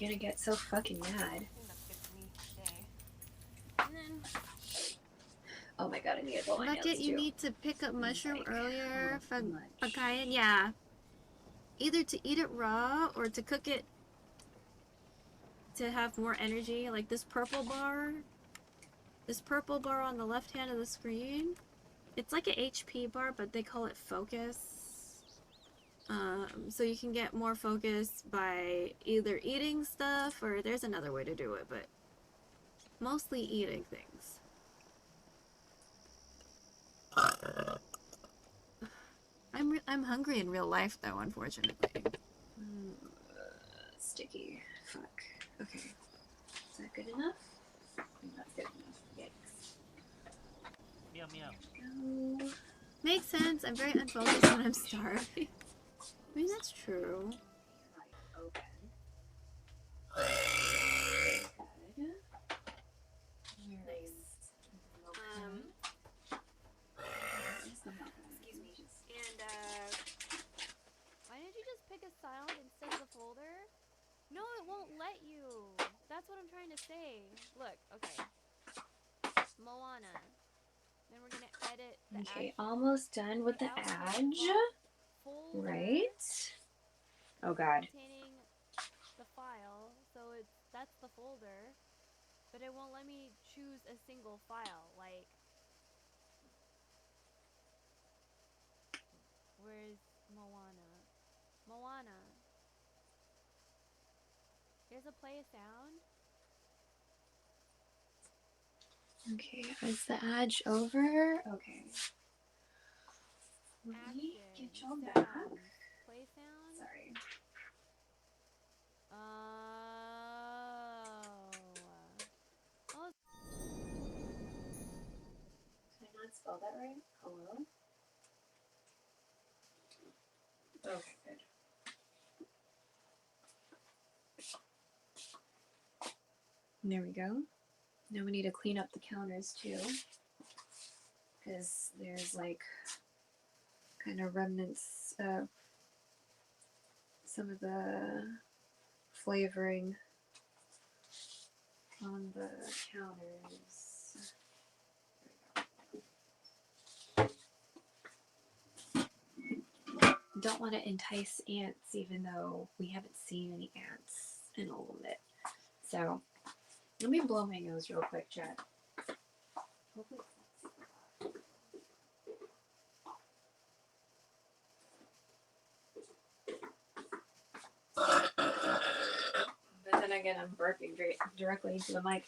gonna get so fucking mad. And then Oh my god, I need to blow my nails Bucket, you too. need to pick up mushroom Like, earlier how from much? Pakayan. Yeah. Either to eat it raw or to cook it to have more energy. Like this purple bar. This purple bar on the left hand of the screen. It's like an HP bar, but they call it focus. So you can get more focus by either eating stuff or there's another way to do it, but mostly eating things. I'm hungry in real life though, unfortunately. Sticky. Fuck. Okay. Is that good enough? I think that's good enough. Yikes. Meow meow. No. Makes sense. I'm very unfocused when I'm starving. I mean, that's true. Open. Good. Nice. Excuse me. And why did you just pick a sound instead of the folder? No, it won't let you. That's what I'm trying to say. Look, okay. Moana. Then we're gonna edit the Okay, action almost done with the without edge. folder Right. Oh god. containing the file. So that's the folder, but it won't let me choose a single file. Like, where's Moana? Moana. Here's a play a sound. Okay, is the edge over? Okay. Let me Action. get y'all Sound. back. Play sound. Sorry. Oh. Did I not spell that right? Hello? Okay, good. There we go. Now we need to clean up the counters too. Because there's like kind of remnants of some of the flavoring on the counters. Don't want to entice ants even though we haven't seen any ants in a little bit. So let me blow my nose real quick, chat. Hopefully but then again, I'm burping directly into the mic.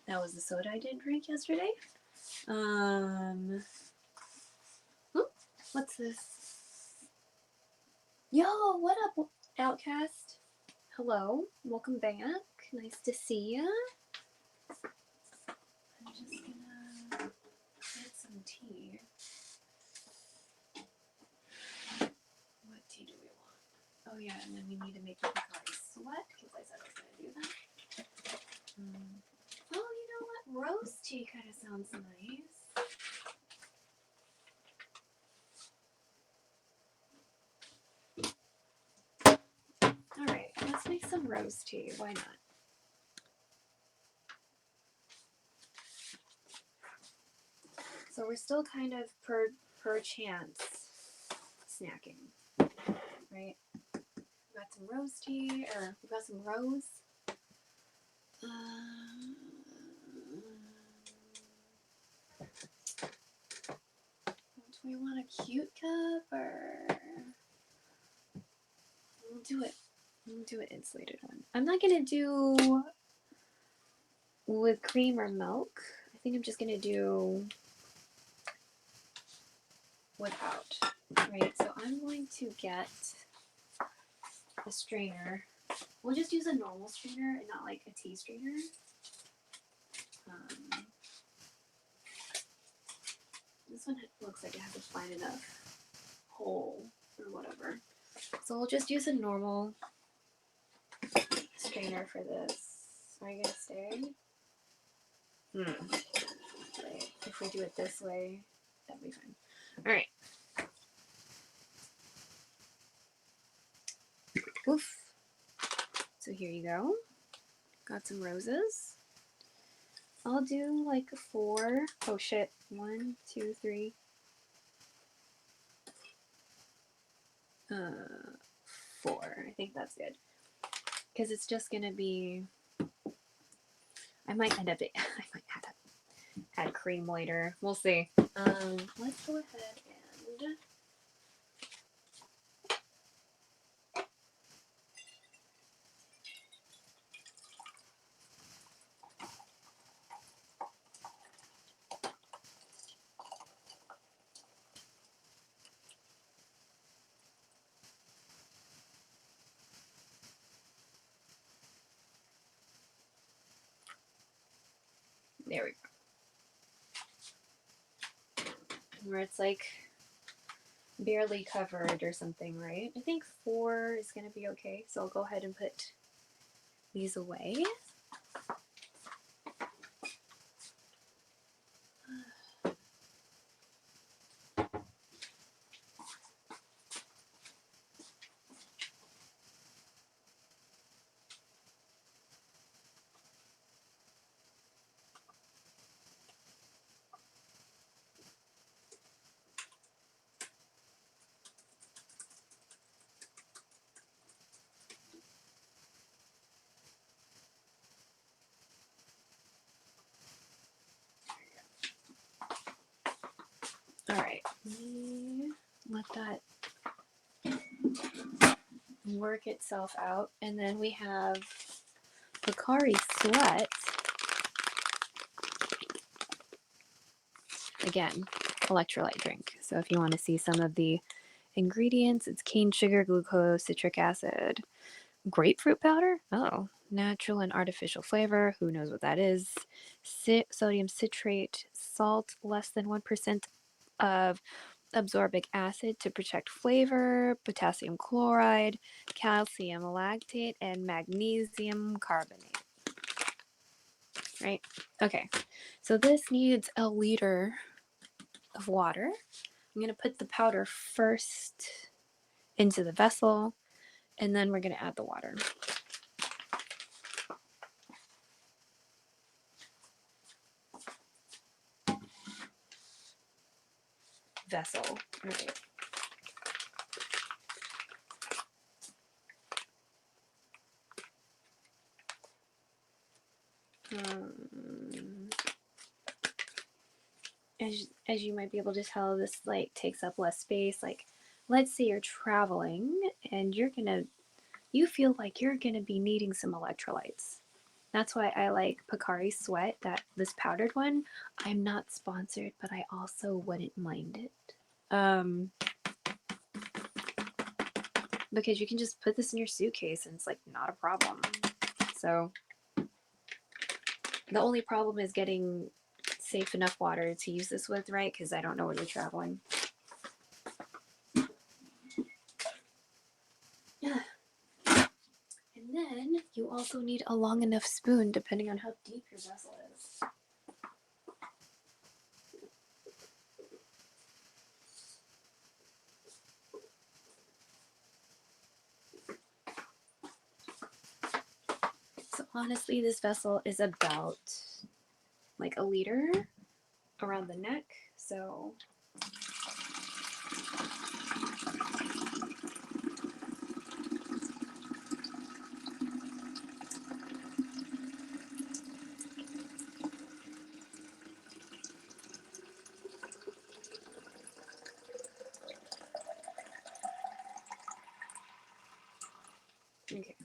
That was the soda I didn't drink yesterday. What's this? Yo, what up, Outcast? Hello, welcome back. Nice to see ya. I'm just gonna get some tea. What tea do we want? Oh yeah, and then we need to make the Bacardi sweat because I said I was gonna do that. Oh, you know what? Rose tea kind of sounds nice. Alright, let's make some rose tea. Why not? So we're still kind of per chance snacking, right? We got some rose tea, or we got some rose. Do we want a cute cup or we'll do it? We'll do an insulated one. I'm not gonna do with cream or milk. I think I'm just gonna do without. Right, so I'm going to get a strainer. We'll just use a normal strainer and not like a tea strainer. This one looks like it has a fine enough hole or whatever. So we'll just use a normal strainer for this. Are you gonna stay? Right. If we do it this way, that'll be fine. Alright. Oof. here you go. Got some roses. I'll do like 4. Oh shit. 1, 2, 3. 4. I think that's good. Because it's just gonna be. I might end up. I might have to add cream later. We'll see. Let's go ahead and. There we go. Where it's like barely covered or something, right? I think 4 is going to be okay. So I'll go ahead and put these away. All right, let that work itself out. And then we have Pocari Sweat. Again, electrolyte drink. So if you want to see some of the ingredients, it's cane sugar, glucose, citric acid, grapefruit powder. Oh, natural and artificial flavor. Who knows what that is? Sodium citrate, salt, less than 1% of absorbic acid to protect flavor, potassium chloride, calcium lactate, and magnesium carbonate. Right? Okay. So this needs a liter of water. I'm going to put the powder first into the vessel, and then we're going to add the water. Vessel. All right. As you might be able to tell, this like takes up less space. Like, let's say you're traveling and you feel like you're gonna be needing some electrolytes. That's why I like Pocari Sweat, this powdered one. I'm not sponsored, but I also wouldn't mind it. Because you can just put this in your suitcase and it's like not a problem. So the only problem is getting safe enough water to use this with, right? Because I don't know where you're traveling. Yeah. And then you also need a long enough spoon depending on how deep your vessel is. So honestly, this vessel is about like a liter around the neck. So okay.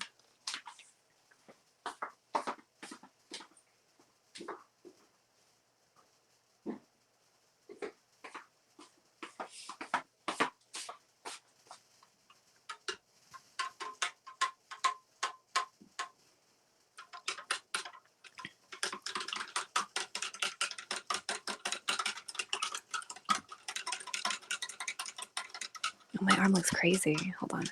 Oh, my arm looks crazy. Hold on.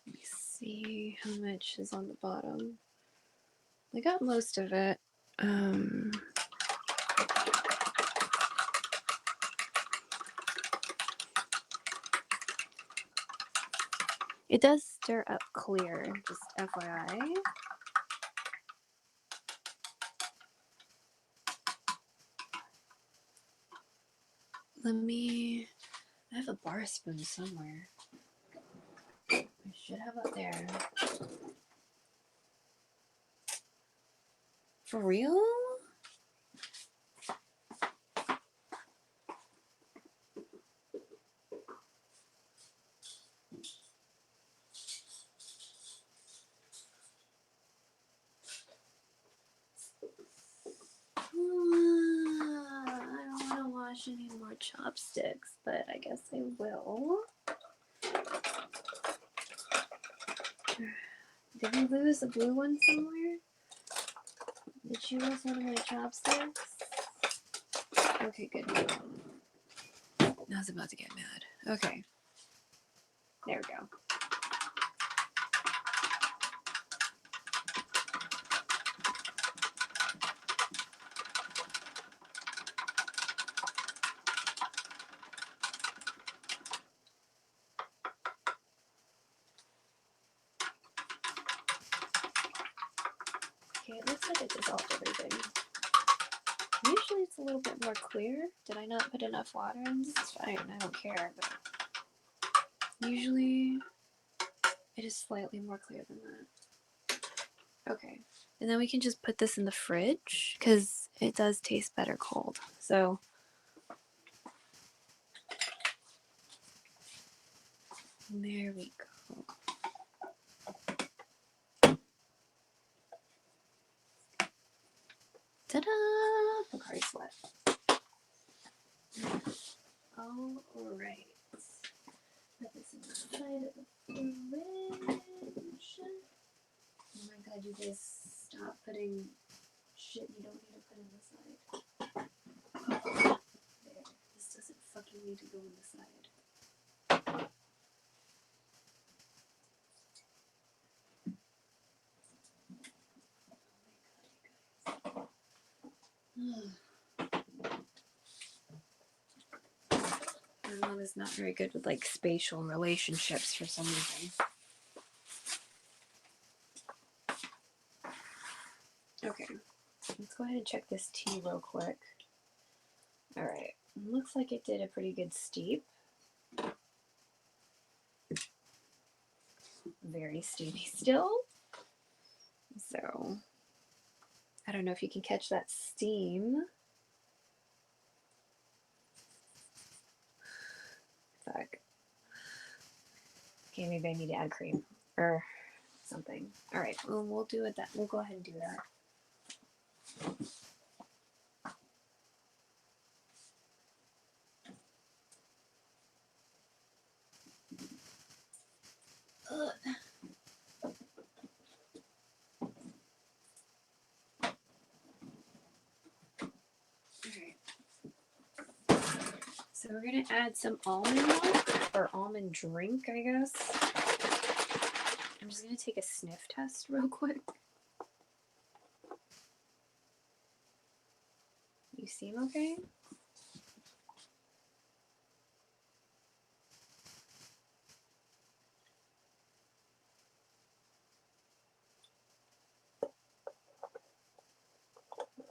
Let me how much is on the bottom. I got most of it. It does stir up clear, just FYI. I have a bar spoon somewhere. I should have it there. For real? I don't want to wash any more chopsticks, but I guess I will. Did we lose a blue one somewhere? Did you lose one of my chopsticks? Okay, good. Now I was about to get mad. Okay. There we go. Okay, it looks like it dissolved everything. Usually it's a little bit more clear. Did I not put enough water in? This is fine, I don't care, but usually it is slightly more clear than that. Okay, and then we can just put this in the fridge because it does taste better cold. So there we go. Ta-da! Pocari Sweat. All right. Put this in the side of the fridge. Oh my god, you guys stop putting shit you don't need to put in the side. There. This doesn't fucking need to go in the side. My mom is not very good with like spatial relationships for some reason. Okay, let's go ahead and check this tea real quick. Alright, looks like it did a pretty good steep. Very steamy still. So, I don't know if you can catch that steam. Fuck. Okay, maybe I need to add cream or something. Alright, well, we'll do it that. We'll go ahead and do that. Ugh. So we're gonna add some almond milk or almond drink, I guess. I'm just gonna take a sniff test real quick. You seem okay?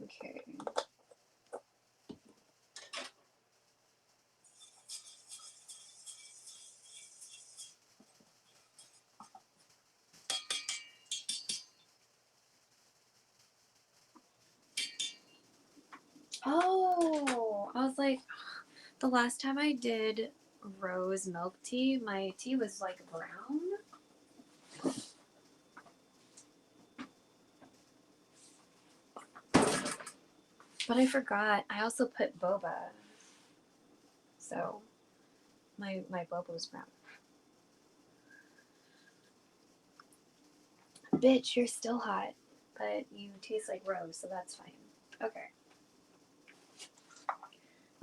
Okay. Oh, I was like, the last time I did rose milk tea, my tea was like brown. But I forgot, I also put boba. So, my boba was brown. Bitch, you're still hot, but you taste like rose, so that's fine. Okay.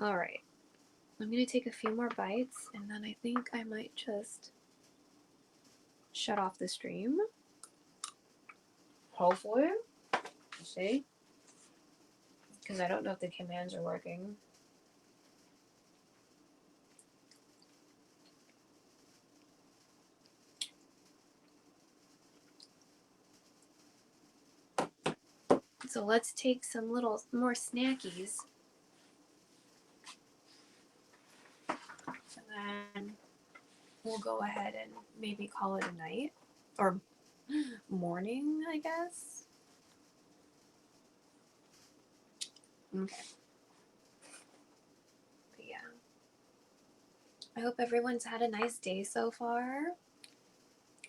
Alright. I'm gonna take a few more bites, and then I think I might just shut off the stream. Hopefully. See? Because I don't know if the commands are working. So let's take some little more snackies. And then we'll go ahead and maybe call it a night. Or morning, I guess. Okay. But yeah. I hope everyone's had a nice day so far.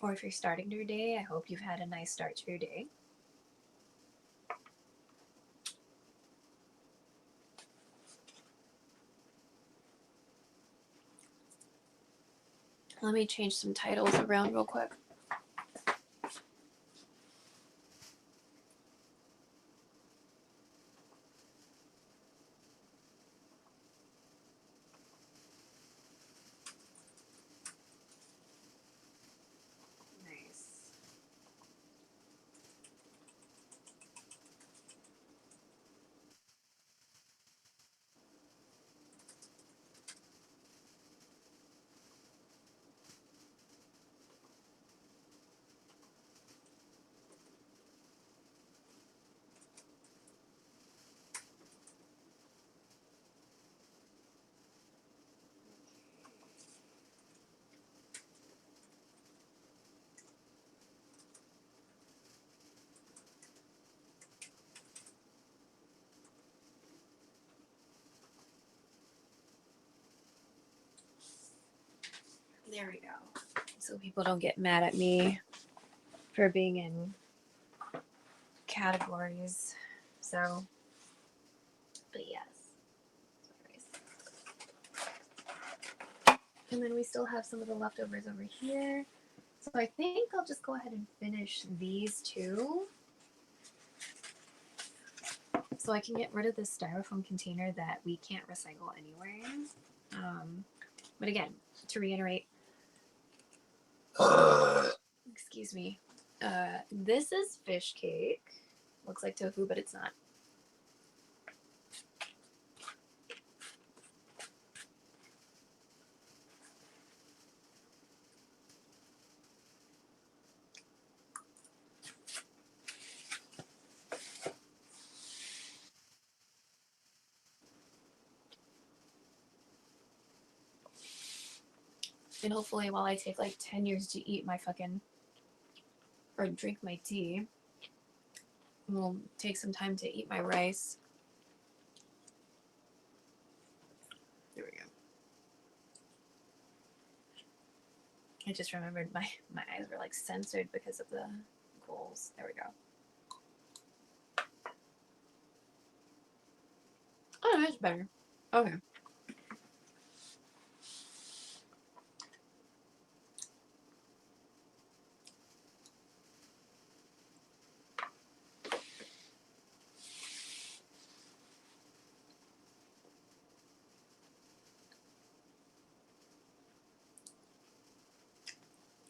Or if you're starting your day, I hope you've had a nice start to your day. Let me change some titles around real quick. Nice. There we go. So people don't get mad at me for being in categories. So, but yes. And then we still have some of the leftovers over here. So I think I'll just go ahead and finish these two. So I can get rid of this styrofoam container that we can't recycle anyway. But again, to reiterate, excuse me, this is fish cake. Looks like tofu, but it's not. And hopefully while I take like 10 years to eat my fucking, or drink my tea, we'll take some time to eat my rice. There we go. I just remembered my eyes were like censored because of the goals. There we go. Oh, that's better. Okay.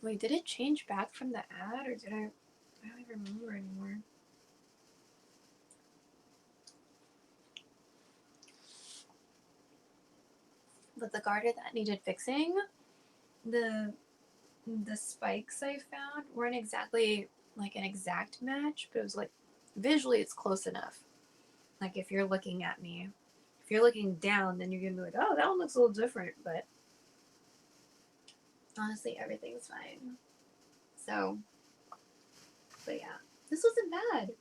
Wait, did it change back from the ad or did I don't even remember anymore. But the garter that needed fixing, the spikes I found weren't exactly like an exact match, but it was like visually it's close enough. Like if you're looking at me, if you're looking down, then you're gonna be like, oh, that one looks a little different, but honestly everything's fine. So, but yeah, this wasn't bad.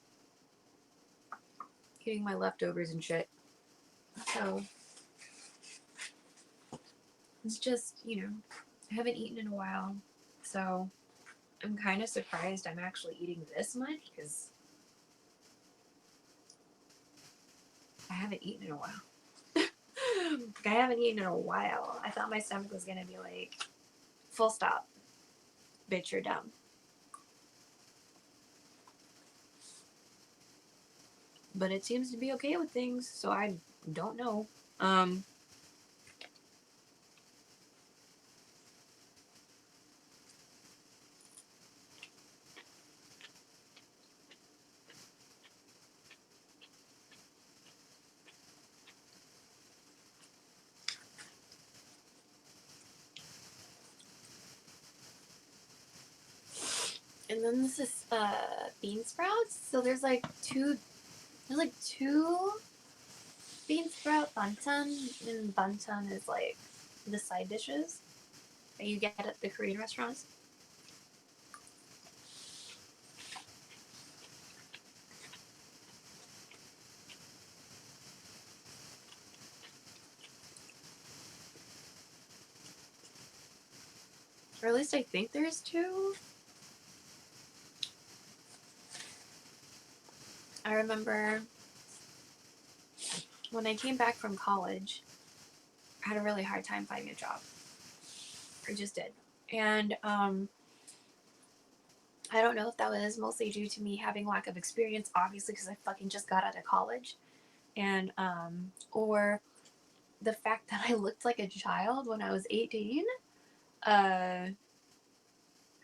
Eating my leftovers and shit. So it's just, you know, I haven't eaten in a while, so I'm kind of surprised I'm actually eating this much because I haven't eaten in a while. I haven't eaten in a while. I thought my stomach was gonna be like, full stop, bitch, you're dumb. But it seems to be okay with things, so I don't know. then this is bean sprouts. So there's like two bean sprout banchan, and banchan is like the side dishes that you get at the Korean restaurants. Or at least I think there's two. I remember when I came back from college, I had a really hard time finding a job. I just did. And I don't know if that was mostly due to me having lack of experience, obviously, because I fucking just got out of college. And, or the fact that I looked like a child when I was 18.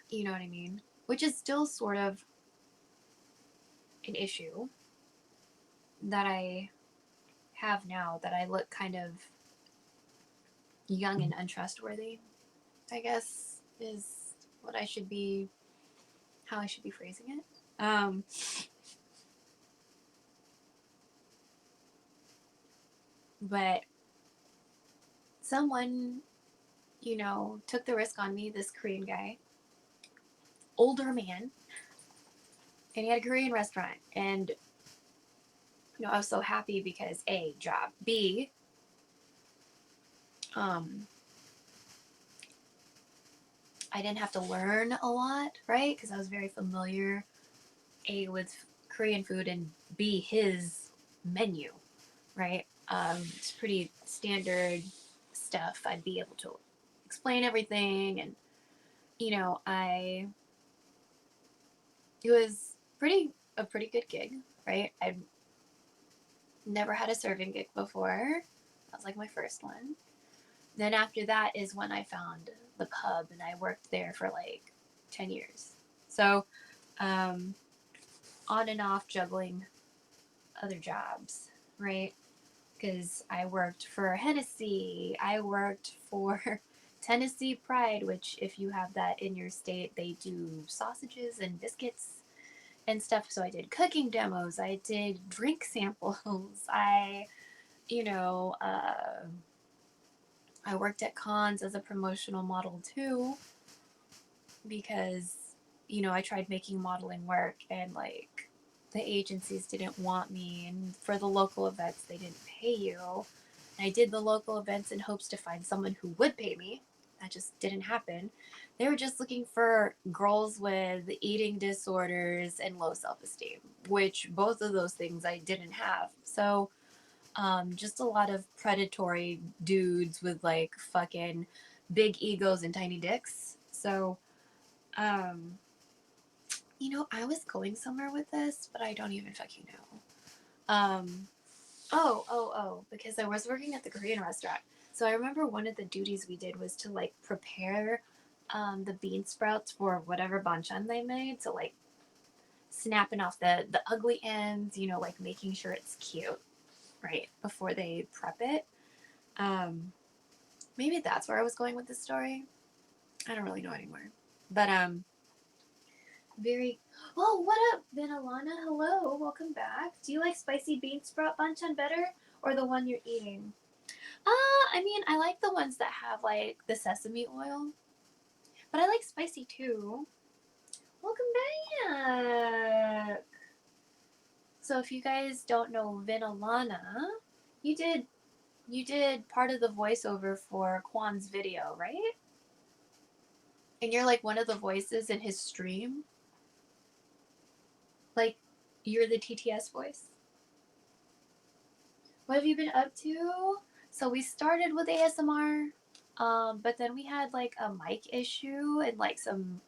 You know what I mean? Which is still sort of an issue that I have now, that I look kind of young and untrustworthy, I guess, is what I should be, how I should be phrasing it. But someone, you know, took the risk on me, this Korean guy, older man, and he had a Korean restaurant. And, you know, I was so happy because A, job, B, I didn't have to learn a lot, right? Because I was very familiar, A, with Korean food, and B, his menu, right? It's pretty standard stuff. I'd be able to explain everything, and, you know, it was a pretty good gig, right? I'd never had a serving gig before. That was like my first one. Then after that is when I found the pub, and I worked there for like 10 years. So, on and off juggling other jobs, right? Because I worked for Hennessy, I worked for Tennessee Pride, which, if you have that in your state, they do sausages and biscuits and stuff. So I did cooking demos, I did drink samples, you know, I worked at cons as a promotional model too, because, you know, I tried making modeling work, and like the agencies didn't want me, and for the local events they didn't pay you. And I did the local events in hopes to find someone who would pay me. That just didn't happen. They were just looking for girls with eating disorders and low self-esteem, which both of those things I didn't have. So just a lot of predatory dudes with like fucking big egos and tiny dicks. So you know, I was going somewhere with this, but I don't even fucking know. Because I was working at the Korean restaurant. So I remember one of the duties we did was to like prepare the bean sprouts for whatever banchan they made. So like snapping off the ugly ends, you know, like making sure it's cute, right, before they prep it. Maybe that's where I was going with this story. I don't really know anymore. But very. Oh, what up, Vinalana? Hello, welcome back. Do you like spicy bean sprout banchan better, or the one you're eating? I mean, I like the ones that have like the sesame oil, but I like spicy too. Welcome back. So if you guys don't know Vinalana, you did part of the voiceover for Kwan's video, right? And you're like one of the voices in his stream. Like, you're the TTS voice. What have you been up to? So we started with ASMR, but then we had like a mic issue and like some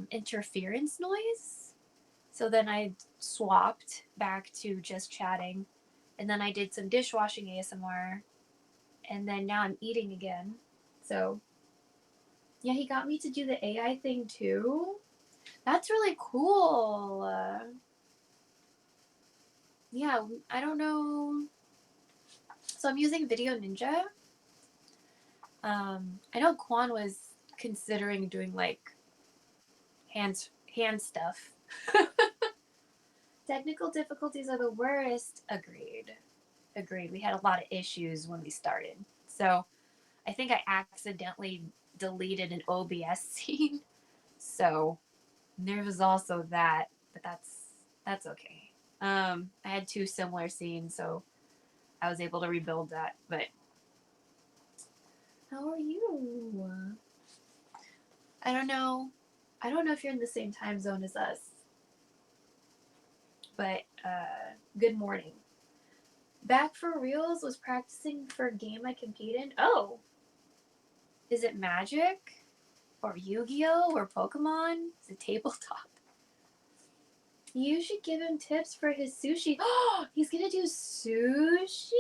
interference noise. So then I swapped back to just chatting, and then I did some dishwashing ASMR, and then now I'm eating again. So yeah, he got me to do the AI thing too. That's really cool. Yeah, I don't know. So I'm using Video Ninja. I know Kwan was considering doing like hand stuff. Technical difficulties are the worst. Agreed. We had a lot of issues when we started. So I think I accidentally deleted an OBS scene. So there was also that, but that's okay. I had two similar scenes, so I was able to rebuild that. But how are you? I don't know. I don't know if you're in the same time zone as us. But good morning. Back for reals, was practicing for a game I compete in. Oh, is it Magic or Yu-Gi-Oh or Pokemon? Is it tabletop? You should give him tips for his sushi. Oh, he's gonna do sushi?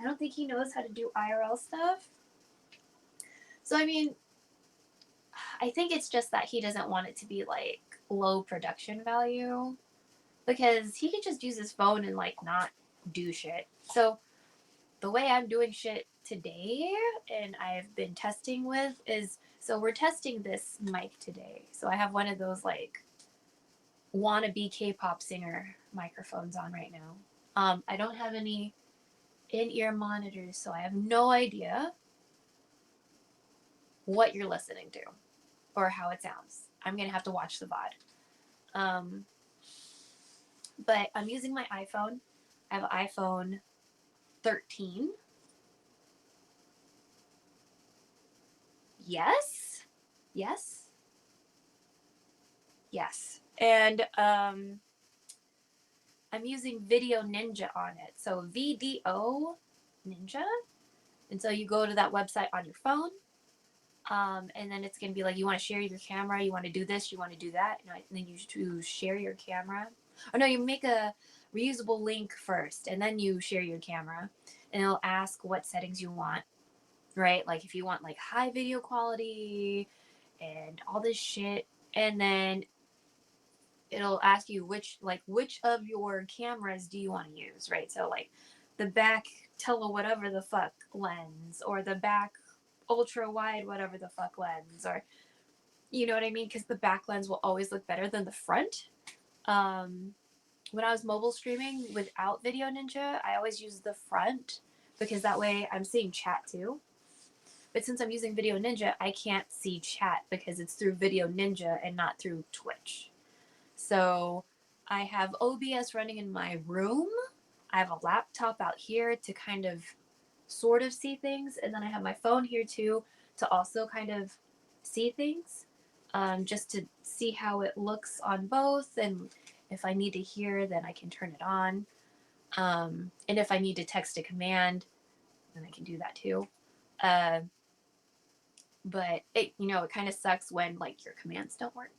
I don't think he knows how to do IRL stuff. So I mean, I think it's just that he doesn't want it to be like low production value, because he could just use his phone and like not do shit. So the way I'm doing shit today, and I've been testing with, is, so we're testing this mic today. So I have one of those like wannabe K-pop singer microphones on right now. I don't have any in-ear monitors, so I have no idea what you're listening to or how it sounds. I'm gonna have to watch the VOD. But I'm using my iPhone. I have an iPhone 13. Yes. And I'm using Video Ninja on it. So VDO Ninja. And so you go to that website on your phone. And then it's going to be like, you want to share your camera, you want to do this, you want to do that. And then you share your camera. Oh no, you make a reusable link first, and then you share your camera. And it'll ask what settings you want, right? Like if you want like high video quality and all this shit. And then it'll ask you which of your cameras do you want to use, right? So like the back tele whatever the fuck lens, or the back ultra wide whatever the fuck lens, or you know what I mean? Because the back lens will always look better than the front. When I was mobile streaming without Video Ninja, I always use the front because that way I'm seeing chat too. But since I'm using Video Ninja, I can't see chat because it's through Video Ninja and not through Twitch. So I have OBS running in my room. I have a laptop out here to kind of sort of see things. And then I have my phone here too to also kind of see things, just to see how it looks on both. And if I need to hear, then I can turn it on. And if I need to text a command, then I can do that too. But it kind of sucks when like your commands don't work.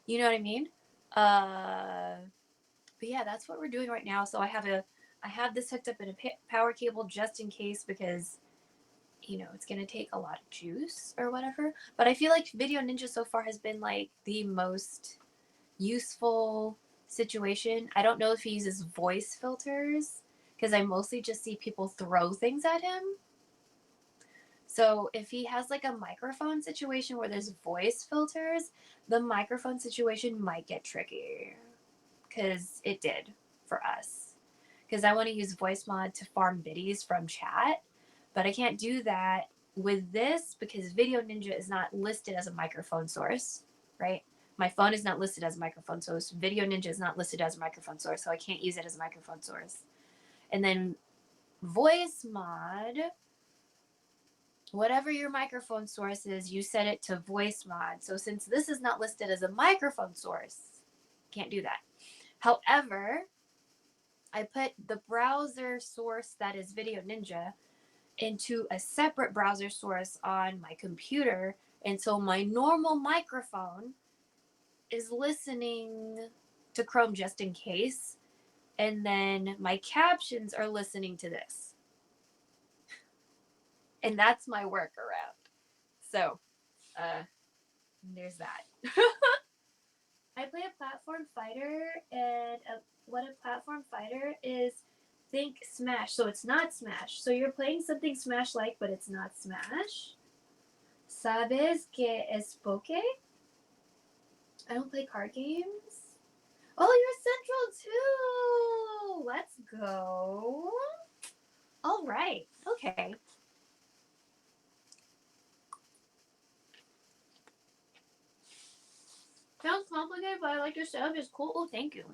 You know what I mean? But yeah, that's what we're doing right now. So I have this hooked up in a power cable just in case, because it's gonna take a lot of juice or whatever. But I feel like Video Ninja so far has been like the most useful situation. I don't know if he uses voice filters, because I mostly just see people throw things at him. So if he has like a microphone situation where there's voice filters, the microphone situation might get tricky, because it did for us. Because I want to use voice mod to farm biddies from chat, but I can't do that with this because Video Ninja is not listed as a microphone source, right? My phone is not listed as a microphone source. Video Ninja is not listed as a microphone source, so I can't use it as a microphone source. And then voice mod, whatever your microphone source is, you set it to voice mod. So since this is not listed as a microphone source, can't do that. However, I put the browser source that is Video Ninja into a separate browser source on my computer. And so my normal microphone is listening to Chrome just in case. And then my captions are listening to this. And that's my workaround. So, there's that. I play a platform fighter, and what a platform fighter is, think Smash. So it's not Smash. So you're playing something Smash-like, but it's not Smash. ¿Sabes qué es poke? I don't play card games. Oh, you're Central too! Let's go. All right. Okay. Sounds complicated, but I like your setup. It's cool. Oh, thank you.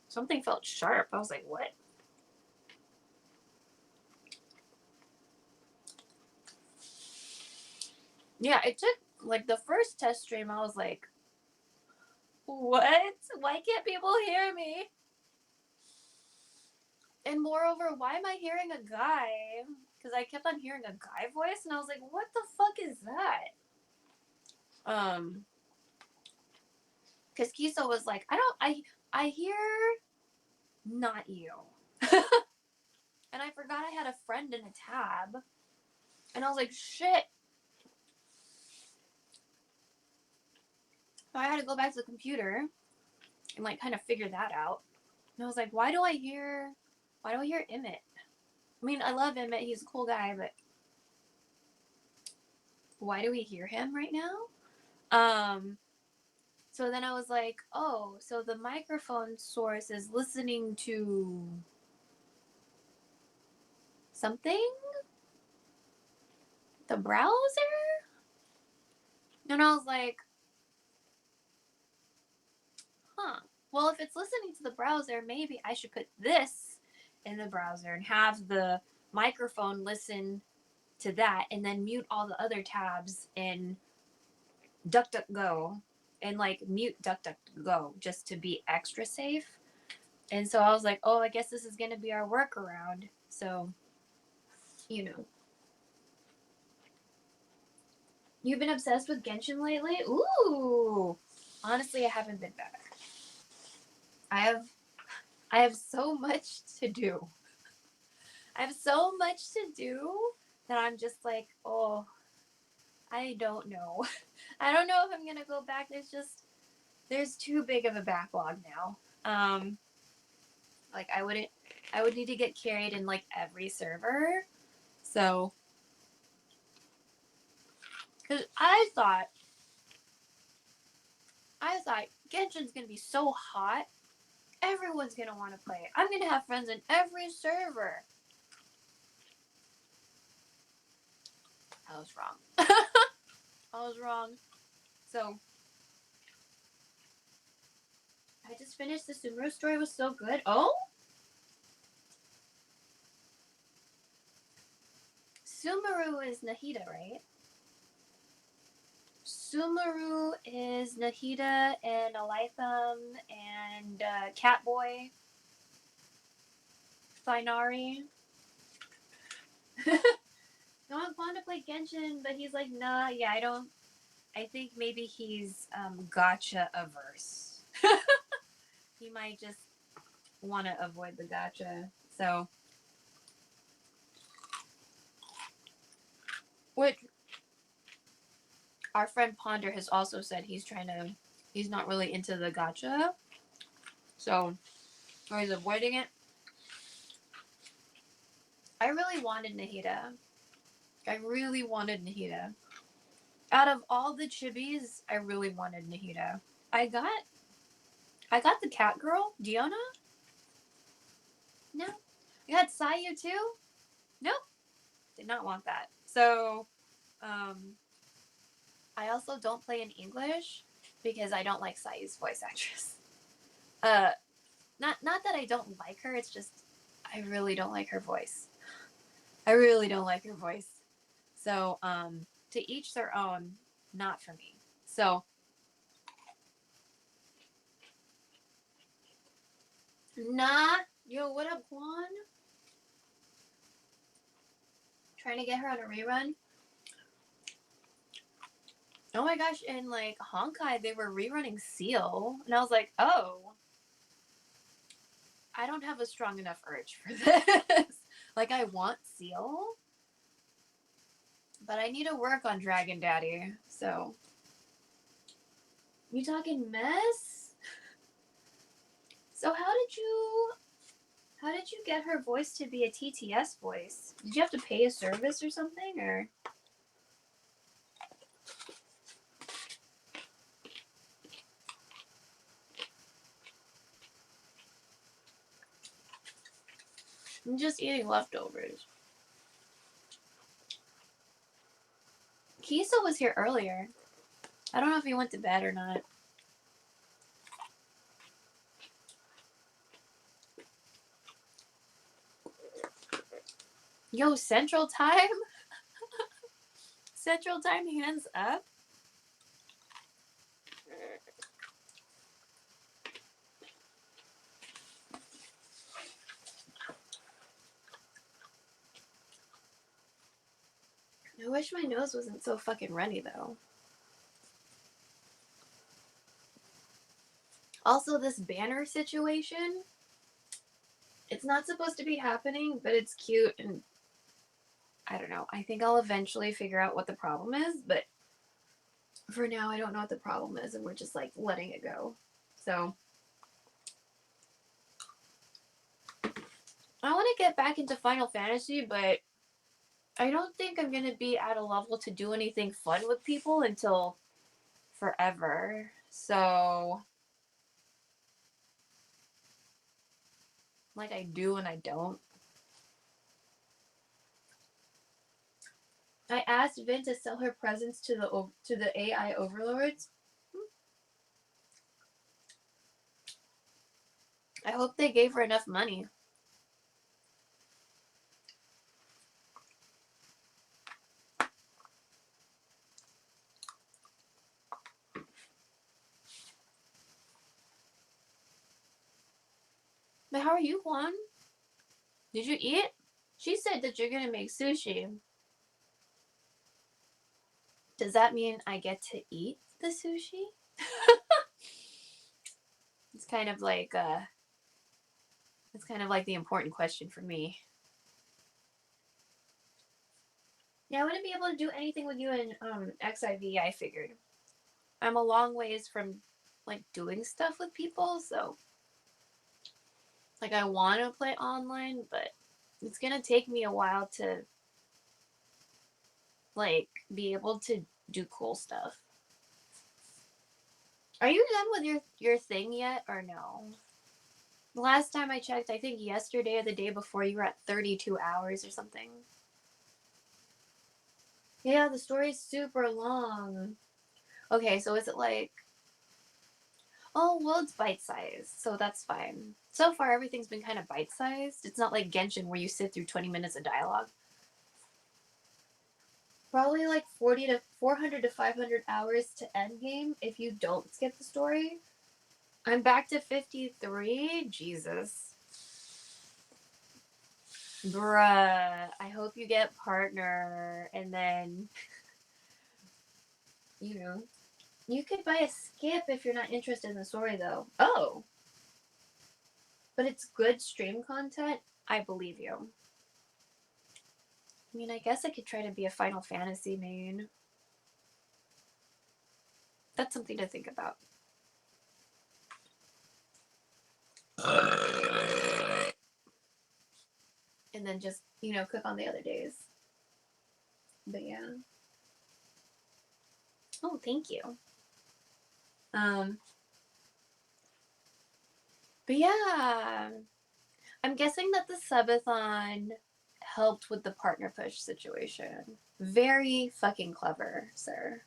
Something felt sharp. I was like, what? Yeah, it took, like, the first test stream, I was like, what? Why can't people hear me? And moreover, why am I hearing a guy? Because I kept on hearing a guy voice, and I was like, what the fuck is that? Because Kiso was like, I hear not you. And I forgot I had a friend in a tab. And I was like, shit. So I had to go back to the computer and like kind of figure that out. And I was like, why do I hear Emmett? I mean, I love Emmett, he's a cool guy, but why do we hear him right now? So then I was like, oh, so the microphone source is listening to something? The browser? And I was like, huh. Well, if it's listening to the browser, maybe I should put this in the browser and have the microphone listen to that and then mute all the other tabs in DuckDuckGo and like mute DuckDuckGo just to be extra safe. And so I was like, oh, I guess this is going to be our workaround. So, you know. You've been obsessed with Genshin lately? Ooh. Honestly, I haven't been back. I have so much to do. I have so much to do that I'm just like, oh, I don't know. I don't know if I'm gonna go back. There's too big of a backlog now. Like I would need to get carried in like every server. So, because I thought Genshin's gonna be so hot, everyone's gonna want to play it. I'm gonna have friends in every server. I was wrong. I was wrong. So, I just finished the Sumeru story. It was so good. Oh? Sumeru is Nahida, right? Sumeru is Nahida and Alitham and Catboy. Thinari. I want Quan to play Genshin, but he's like, nah, yeah, I don't. I think maybe he's gacha averse. He might just want to avoid the gacha. So, which our friend Ponder has also said he's not really into the gacha. So, or he's avoiding it. I really wanted Nahida. Out of all the chibis, I really wanted Nahida. I got the cat girl, Diona. No. I got Sayu too. Nope. Did not want that. So, I also don't play in English because I don't like Sayu's voice actress. Not that I don't like her. It's just I really don't like her voice. So, to each their own. Not for me. So, nah. Yo, what up, Quan? Trying to get her on a rerun. Oh my gosh, in like Honkai, they were rerunning Seal. And I was like, oh. I don't have a strong enough urge for this. Like, I want Seal. But I need to work on Dragon Daddy. So. You talking mess? So how did you get her voice to be a TTS voice? Did you have to pay a service or something, or? I'm just eating leftovers. Kisa was here earlier. I don't know if he went to bed or not. Yo, Central Time? Central Time, hands up? I wish my nose wasn't so fucking runny, though. Also, this banner situation, it's not supposed to be happening, but it's cute, and I don't know. I think I'll eventually figure out what the problem is, but for now, I don't know what the problem is, and we're just, like, letting it go. So, I want to get back into Final Fantasy, but I don't think I'm going to be at a level to do anything fun with people until forever. So, like, I do and I don't. I asked Vin to sell her presents to the AI overlords. I hope they gave her enough money. But how are you, Juan? Did you eat? She said that you're gonna make sushi. Does that mean I get to eat the sushi? It's kind of like the important question for me. Yeah, I wouldn't be able to do anything with you in XIV, I figured. I'm a long ways from like doing stuff with people, so like I want to play online, but it's gonna take me a while to like be able to do cool stuff. Are you done with your thing yet or no? The last time I checked, I think yesterday or the day before, you were at 32 hours or something. Yeah, the story's super long. Okay, so is it like... Oh, well, it's bite-sized, so that's fine. So far, everything's been kind of bite-sized. It's not like Genshin where you sit through 20 minutes of dialogue. Probably like 400 to 500 hours to endgame if you don't skip the story. I'm back to 53. Jesus. Bruh. I hope you get partner. And then, you know, you could buy a skip if you're not interested in the story, though. Oh. But it's good stream content. I believe you. I mean, I guess I could try to be a Final Fantasy main. That's something to think about. And then just, you know, cook on the other days. But yeah. Oh, thank you. But yeah. I'm guessing that the subathon helped with the partner push situation. Very fucking clever, sir.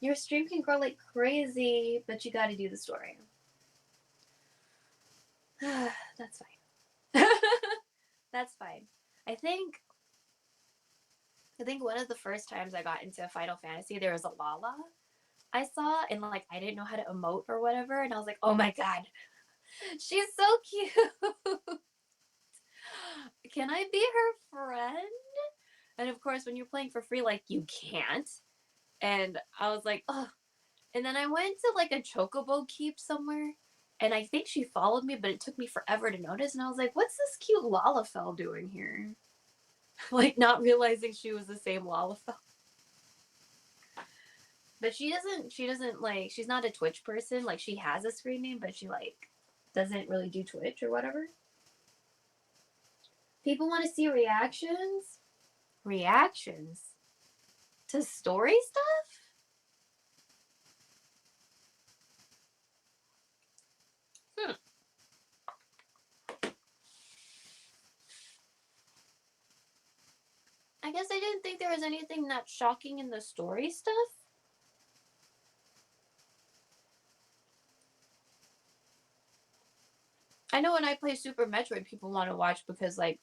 Your stream can grow like crazy, but you gotta do the story. That's fine. That's fine. I think one of the first times I got into Final Fantasy, there was a Lala I saw, and like I didn't know how to emote or whatever, and I was like, oh my god, she's so cute. Can I be her friend? And of course, when you're playing for free, like you can't. And I was like, oh. And then I went to like a chocobo keep somewhere, and I think she followed me, but it took me forever to notice. And I was like, what's this cute Lalafell doing here? Like not realizing she was the same Lalafell. But she doesn't like, she's not a Twitch person. Like she has a screen name, but she like doesn't really do Twitch or whatever. People want to see reactions. Reactions to story stuff? I guess I didn't think there was anything that shocking in the story stuff. I know when I play Super Metroid, people want to watch because, like,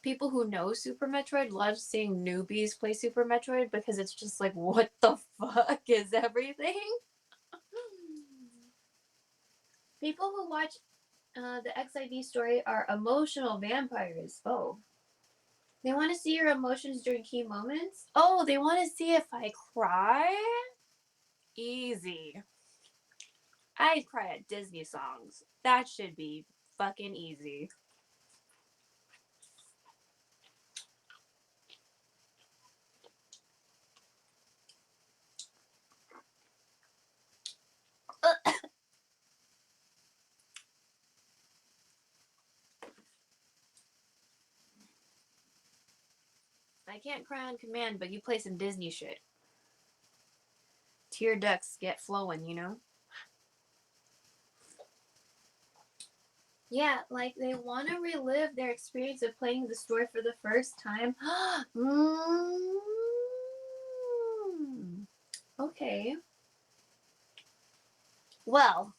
people who know Super Metroid love seeing newbies play Super Metroid because it's just like, what the fuck is everything? People who watch the XIV story are emotional vampires. Oh. They want to see your emotions during key moments? Oh, they want to see if I cry? Easy. I'd cry at Disney songs. That should be fucking easy. I can't cry on command, but you play some Disney shit. Tear ducts get flowing, you know? Yeah, like they want to relive their experience of playing the story for the first time. Okay. Well,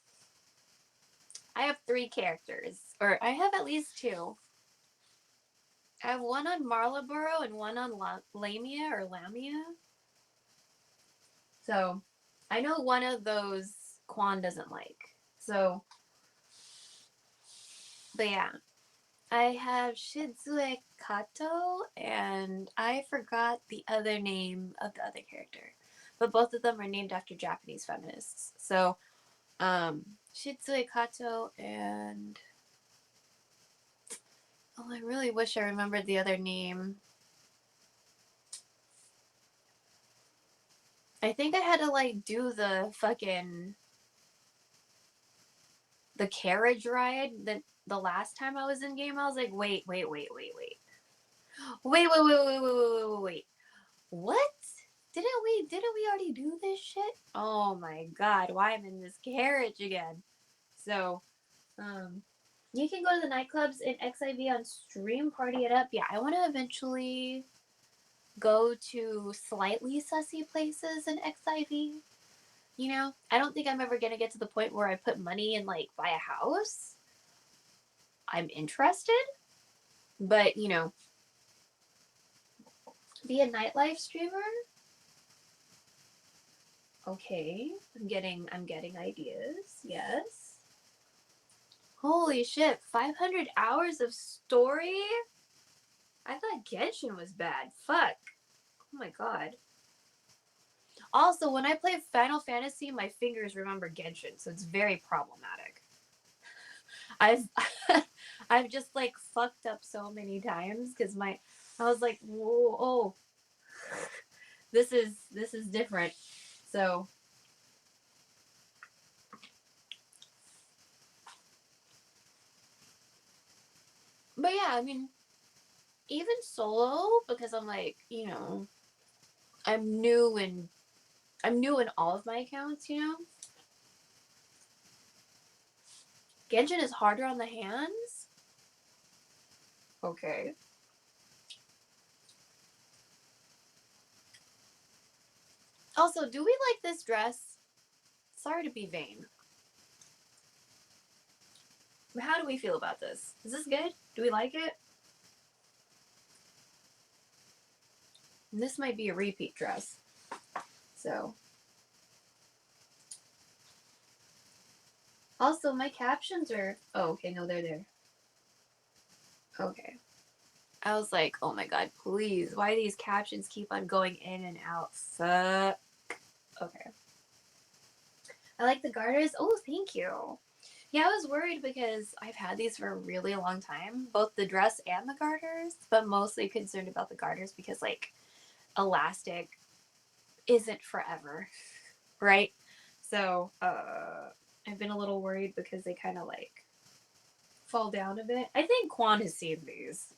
I have 3 characters, or I have at least 2. I have one on Marlborough and one on Lamia or Lamia. So, I know one of those Quan doesn't like. So, but yeah. I have Shizue Kato, and I forgot the other name of the other character. But both of them are named after Japanese feminists. So, Shizue Kato and... Oh, I really wish I remembered the other name. I think I had to, like, do the fucking... the carriage ride the last time I was in game. I was like, wait. Wait. What? Didn't we already do this shit? Oh my god, why am I in this carriage again? So, you can go to the nightclubs in XIV on stream, party it up. Yeah, I want to eventually go to slightly sussy places in XIV. You know, I don't think I'm ever gonna get to the point where I put money and like buy a house. I'm interested, but you know, be a nightlife streamer. Okay, I'm getting ideas. Yes. Holy shit, 500 hours of story? I thought Genshin was bad. Fuck. Oh my god. Also, when I play Final Fantasy, my fingers remember Genshin, so it's very problematic. I've I've just like fucked up so many times because I was like, whoa, oh, this is different. So but yeah, I mean, even solo, because I'm like, you know, I'm new in all of my accounts, you know. Genshin is harder on the hands. Okay. Also, do we like this dress? Sorry to be vain. But how do we feel about this? Is this good? Do we like it? And this might be a repeat dress. So. Also, my captions are... Oh, okay, no, they're there. Okay. I was like, oh my god, please. Why do these captions keep on going in and out? Fuck. Okay. I like the garters. Oh, thank you. Yeah, I was worried because I've had these for a really long time, both the dress and the garters, but mostly concerned about the garters because, like, elastic isn't forever, right? So, I've been a little worried because they kind of like fall down a bit. I think Quan has seen these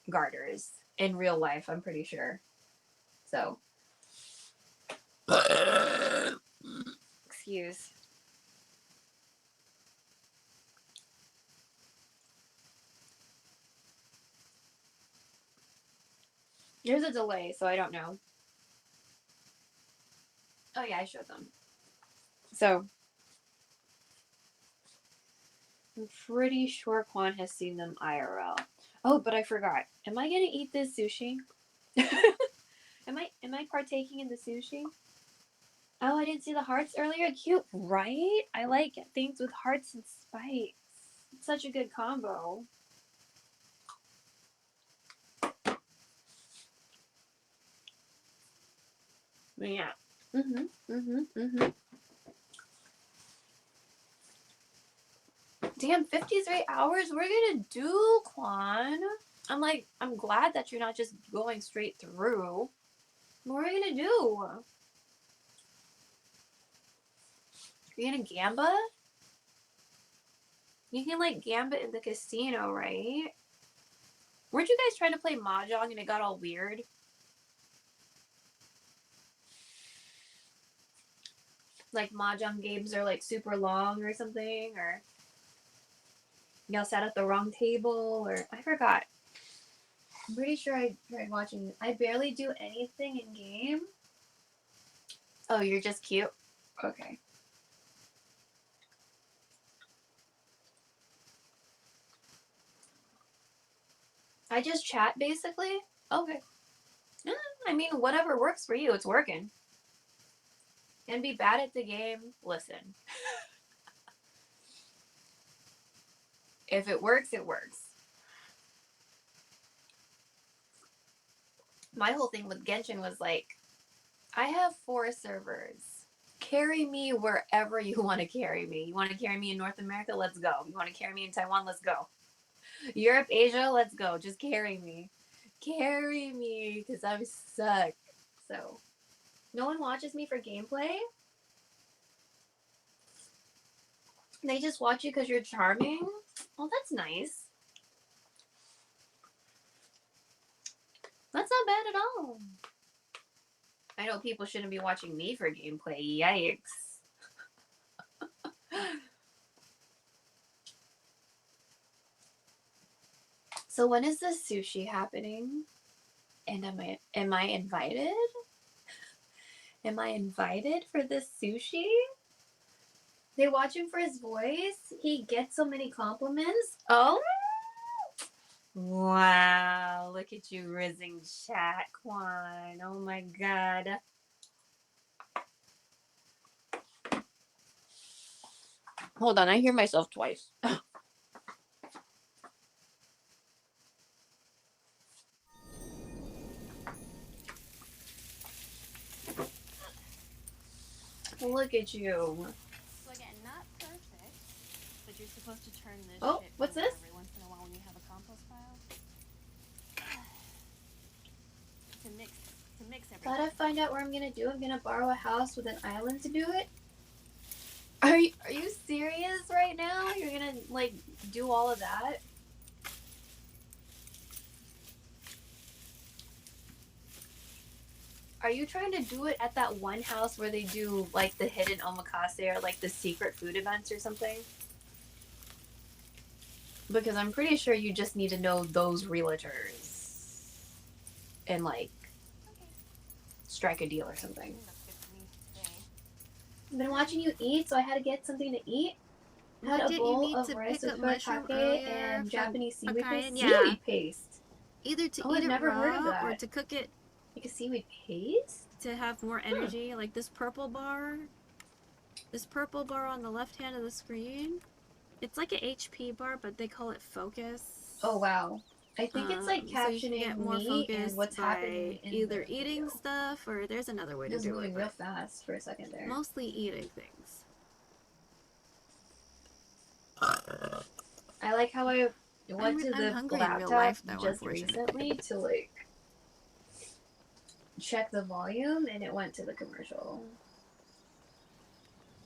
garters in real life, I'm pretty sure. So, excuse. There's a delay, so I don't know. Oh yeah, I showed them. So, I'm pretty sure Quan has seen them IRL. Oh, but I forgot. Am I gonna eat this sushi? Am I partaking in the sushi? Oh, I didn't see the hearts earlier. Cute, right? I like things with hearts and spice. It's such a good combo. Yeah. Damn, 53 hours? We're gonna do, Quan. I'm glad that you're not just going straight through. What are we gonna do? You're gonna gamba? You can like gambit in the casino, right? Weren't you guys trying to play mahjong and it got all weird? Like mahjong games are like super long or something, or y'all sat at the wrong table, or I forgot. I'm pretty sure I tried watching. I barely do anything in game. Oh, you're just cute? Okay. I just chat basically? Okay. I mean, whatever works for you, it's working. And be bad at the game, listen. If it works, it works. My whole thing with Genshin was like, I have 4 servers. Carry me wherever you want to carry me. You want to carry me in North America? Let's go. You want to carry me in Taiwan? Let's go. Europe, Asia? Let's go. Just carry me. Carry me, because I'm suck. So, no one watches me for gameplay? They just watch you because you're charming? Oh, that's nice. That's not bad at all. I know people shouldn't be watching me for gameplay. Yikes. So when is this sushi happening? And am I invited? Am I invited for this sushi? They watch him for his voice. He gets so many compliments. Oh, wow! Look at you rizzing chat, Quan. Oh my god. Hold on, I hear myself twice. Look at you. So again, not perfect, but you're supposed to turn this Oh, shit what's over this? every once in a while when you have a compost pile. To mix everything. Gotta find out what I'm gonna do. I'm gonna borrow a house with an island to do it. Are you serious right now? You're gonna like do all of that? Are you trying to do it at that one house where they do like the hidden omakase or like the secret food events or something? Because I'm pretty sure you just need to know those realtors and like strike a deal or something. I've been watching you eat, so I had to get something to eat. I had a bowl of rice with furikake and Japanese seaweed paste. Yeah. Seaweed paste. Either to I've eat it never heard of raw that. or to cook it Like a seaweed paste? to have more energy. Like this purple bar. This purple bar on the left hand of the screen. It's like an HP bar, but they call it focus. Oh wow. I think it's like So you can captioning get more me focus and what's happening in either the eating video. stuff or there's another way to Just do moving it. real fast for a second there. Mostly eating things. I like how I went to I'm the hungry in real laptop life, though, just unfortunately. recently to like check the volume and it went to the commercial.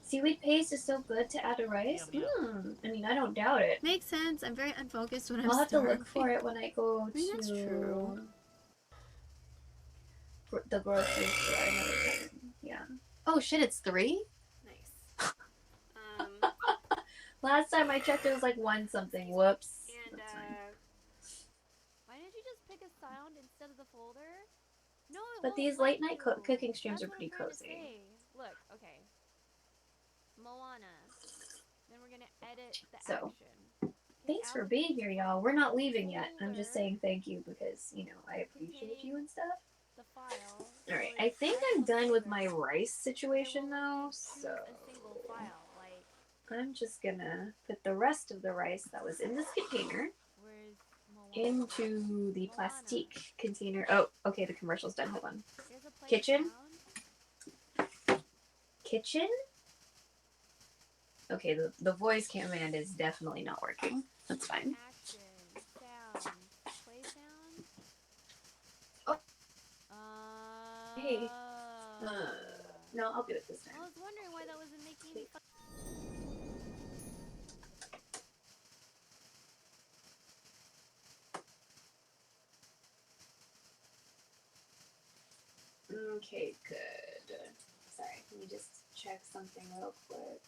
Seaweed paste is so good to add to rice. Yeah. I mean, I don't doubt it. Makes sense. I'm very unfocused when I'm I'll have to starving. look for it when I go I mean, that's to true. the grocery store another time. Yeah. Oh shit! It's 3. Nice. Last time I checked, it was like 1 something. Whoops. And That's fine. why didn't you just pick a sound instead of the folder? No, it But won't these let late night you. cooking streams That's are what pretty I'm trying to cozy. say. Look, okay. Moana. Then we're gonna edit the So, action. thanks for being here, y'all. We're not leaving yet. I'm just saying thank you because, you know, I appreciate you and stuff. The file. Alright, I think I'm done with my rice situation though, so a single file, like I'm just gonna put the rest of the rice that was in this container where's Moana? into the plastic container. Oh, okay, the commercial's done. Hold on. There's a place Kitchen? down. Kitchen? Okay, the voice command is definitely not working. That's fine. Action. Sound. Play sound. Oh. Hey. No, I'll do it this time. I was wondering why that wasn't making any fun. Okay, good. Sorry, can you just check something real quick?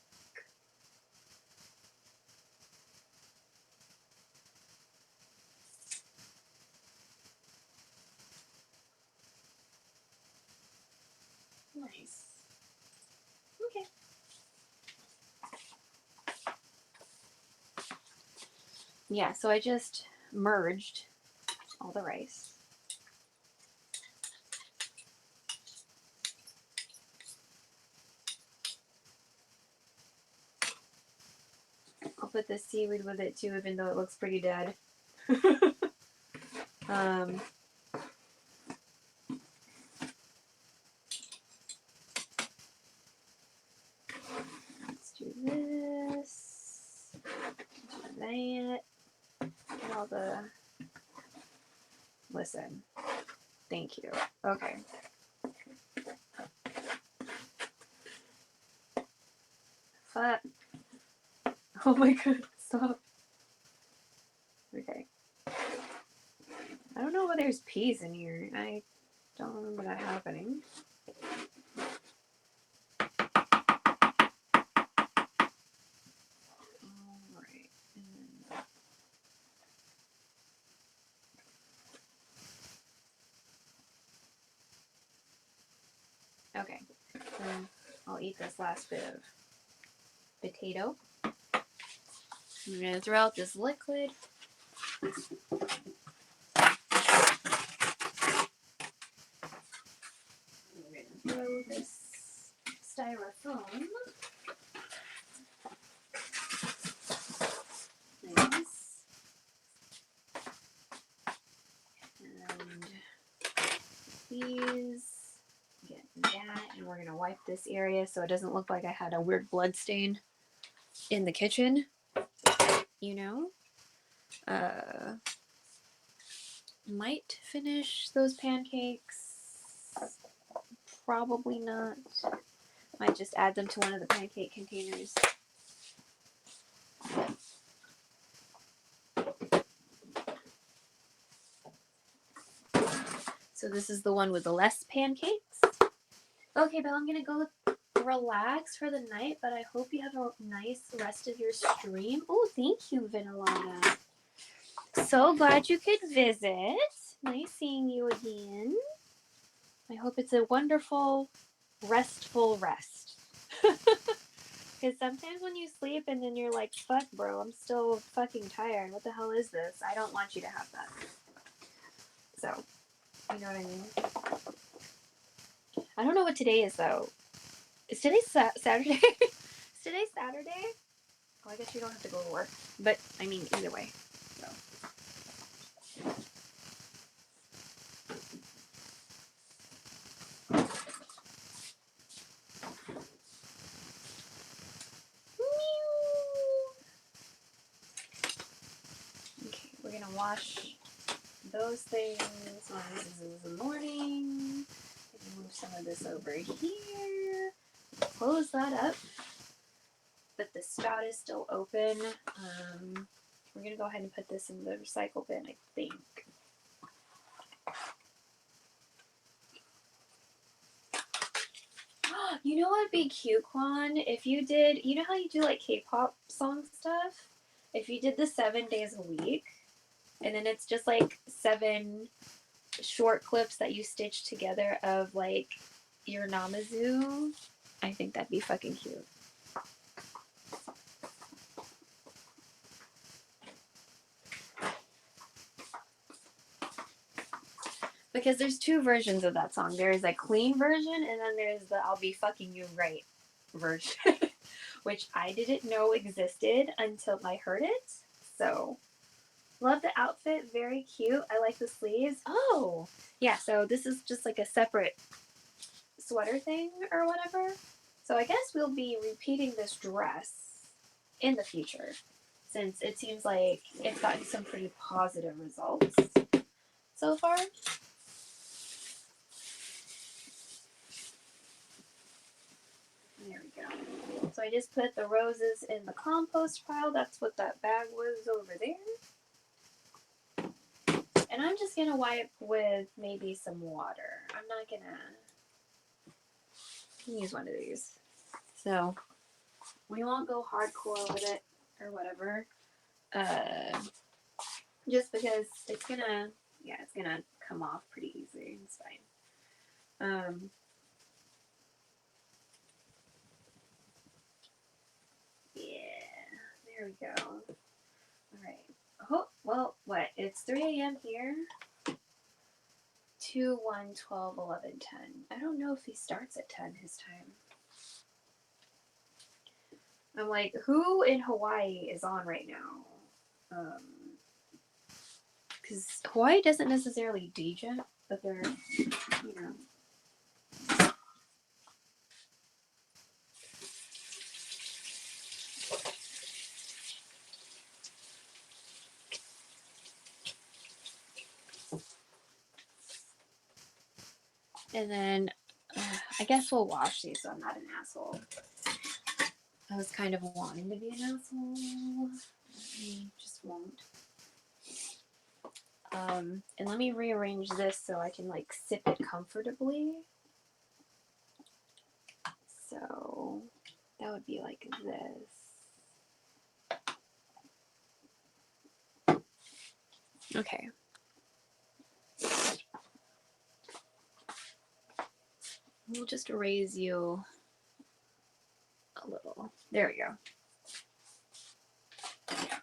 Nice. Okay. Yeah, so I just merged all the rice. I'll put the seaweed with it too, even though it looks pretty dead. Let's do this. Do that. Get all the. Listen. Thank you. Okay. Fuck. Oh my god, stop. Okay. I don't know why there's peas in here. I don't remember that happening. Alright. Okay. Then I'll eat this last bit of potato. I'm going to throw out this liquid. We're going to throw this styrofoam. Nice. And these. Get that. And we're going to wipe this area so it doesn't look like I had a weird blood stain in the kitchen. You know? Might finish those pancakes. Probably not. Might just add them to one of the pancake containers. So this is the one with the less pancakes. Okay, Belle, I'm gonna go relax for the night, but I hope you have a nice rest of your stream. Oh, thank you, Vinalana. So glad you could visit. Nice seeing you again. I hope it's a wonderful, restful rest. Because sometimes when you sleep and then you're like, fuck, bro, I'm still fucking tired. What the hell is this? I don't want you to have that. So, you know what I mean? I don't know what today is, though. Is today Saturday? Is today Saturday? Oh, I guess you don't have to go to work. But, I mean, either way. So. Okay, we're gonna wash those things when this is in the morning. Move some of this over here. Close that up. but the spout is still open. We're gonna go ahead and put this in the recycle bin, I think. You know what would be cute, Quan? If you did, you know how you do like K-pop song stuff? If you did the 7 days a week, and then it's just like 7 short clips that you stitch together of like your Namazu, I think that'd be fucking cute. Because there's 2 versions of that song. There's a clean version, and then there's the I'll be fucking you right version, which I didn't know existed until I heard it. So, love the outfit. Very cute. I like the sleeves. Oh, yeah, so this is just like a separate sweater thing or whatever. So I guess we'll be repeating this dress in the future, since it seems like it's gotten some pretty positive results so far. There we go. So I just put the roses in the compost pile. That's what that bag was over there. And I'm just gonna wipe with maybe some water. I'm not gonna use one of these. So we won't go hardcore with it or whatever. Just because it's gonna come off pretty easy. It's fine. Yeah, there we go. Alright. Oh, well, what? It's 3 a.m. here. 2, 1, 12, 11, 10. I don't know if he starts at 10 his time. I'm like, who in Hawaii is on right now? Because Hawaii doesn't necessarily DJ, but they're, you know. And then I guess we'll wash these so I'm not an asshole. I was kind of wanting to be an asshole. I just won't. And let me rearrange this so I can like sip it comfortably. So that would be like this. Okay. We'll just raise you a little. There we go. Okay.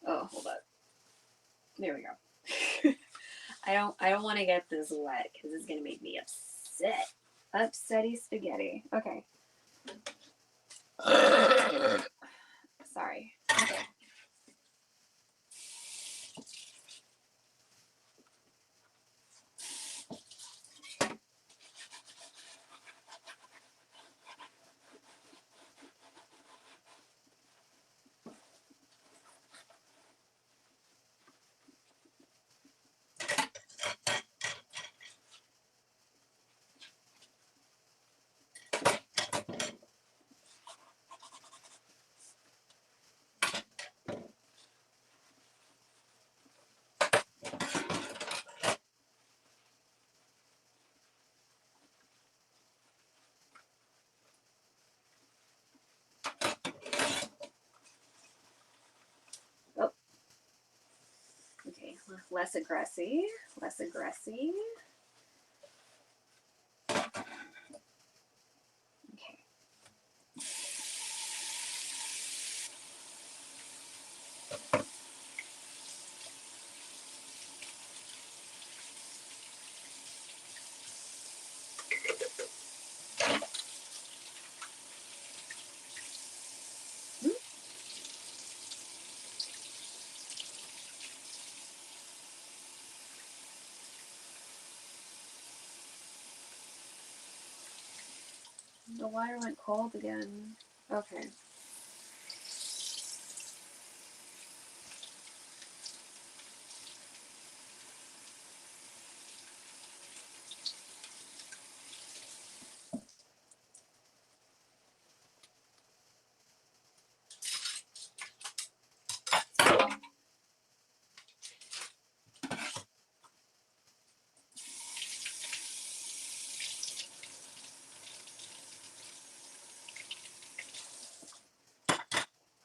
Oh, hold up. There we go. I don't want to get this wet because it's gonna make me upset. Upsetty spaghetti. Okay. Sorry. Okay. Oh. Okay. Less aggressive. Less aggressive. Okay. The water went cold again. Okay.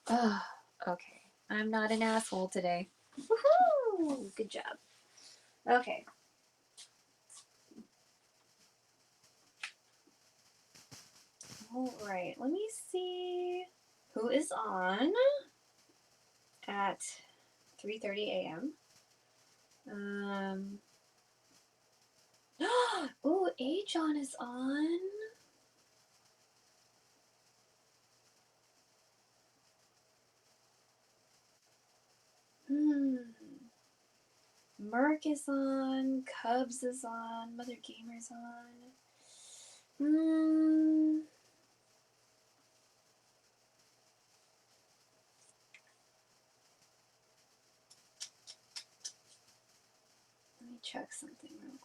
Oh, okay. I'm not an asshole today. Woohoo! Good job. Okay. All right. Let me see who is on at 3:30 a.m. Oh, Ajon is on. Merc is on. Cubs is on. Mother Gamer's on. Let me check something real quick.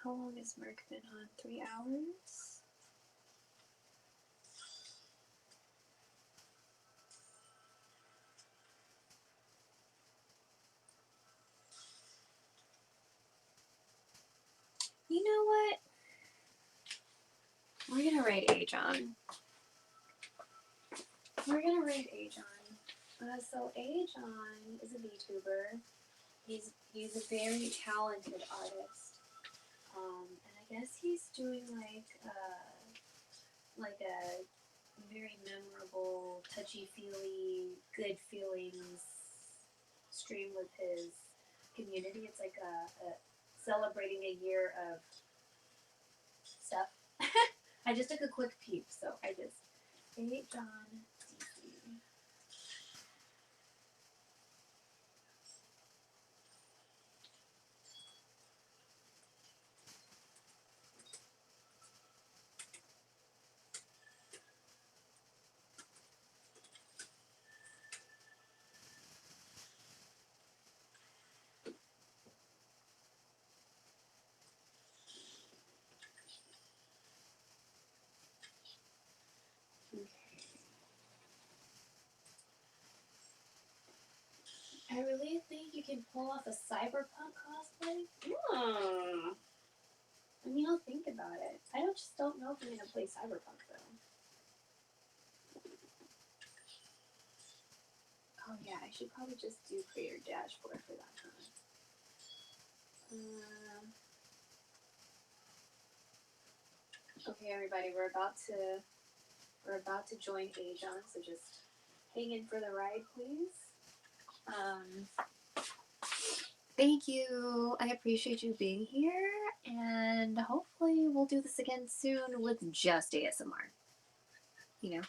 How long has Merc been on? 3 hours? You know what? We're gonna raid Ajon. We're gonna raid Ajon. So Ajon is a VTuber. He's a very talented artist. And I guess he's doing like a very memorable, touchy-feely, good feelings stream with his community. It's like a celebrating a year of stuff. I just took a quick peep, so I just Ajon. I really think you can pull off a cyberpunk cosplay. I mean, I'll think about it. I just don't know if I'm gonna play cyberpunk though. Oh yeah, I should probably just do creator dashboard for that time. Okay, everybody, we're about to join Ajon, so just hang in for the ride, please. Thank you. I appreciate you being here, and hopefully we'll do this again soon with just ASMR. You know.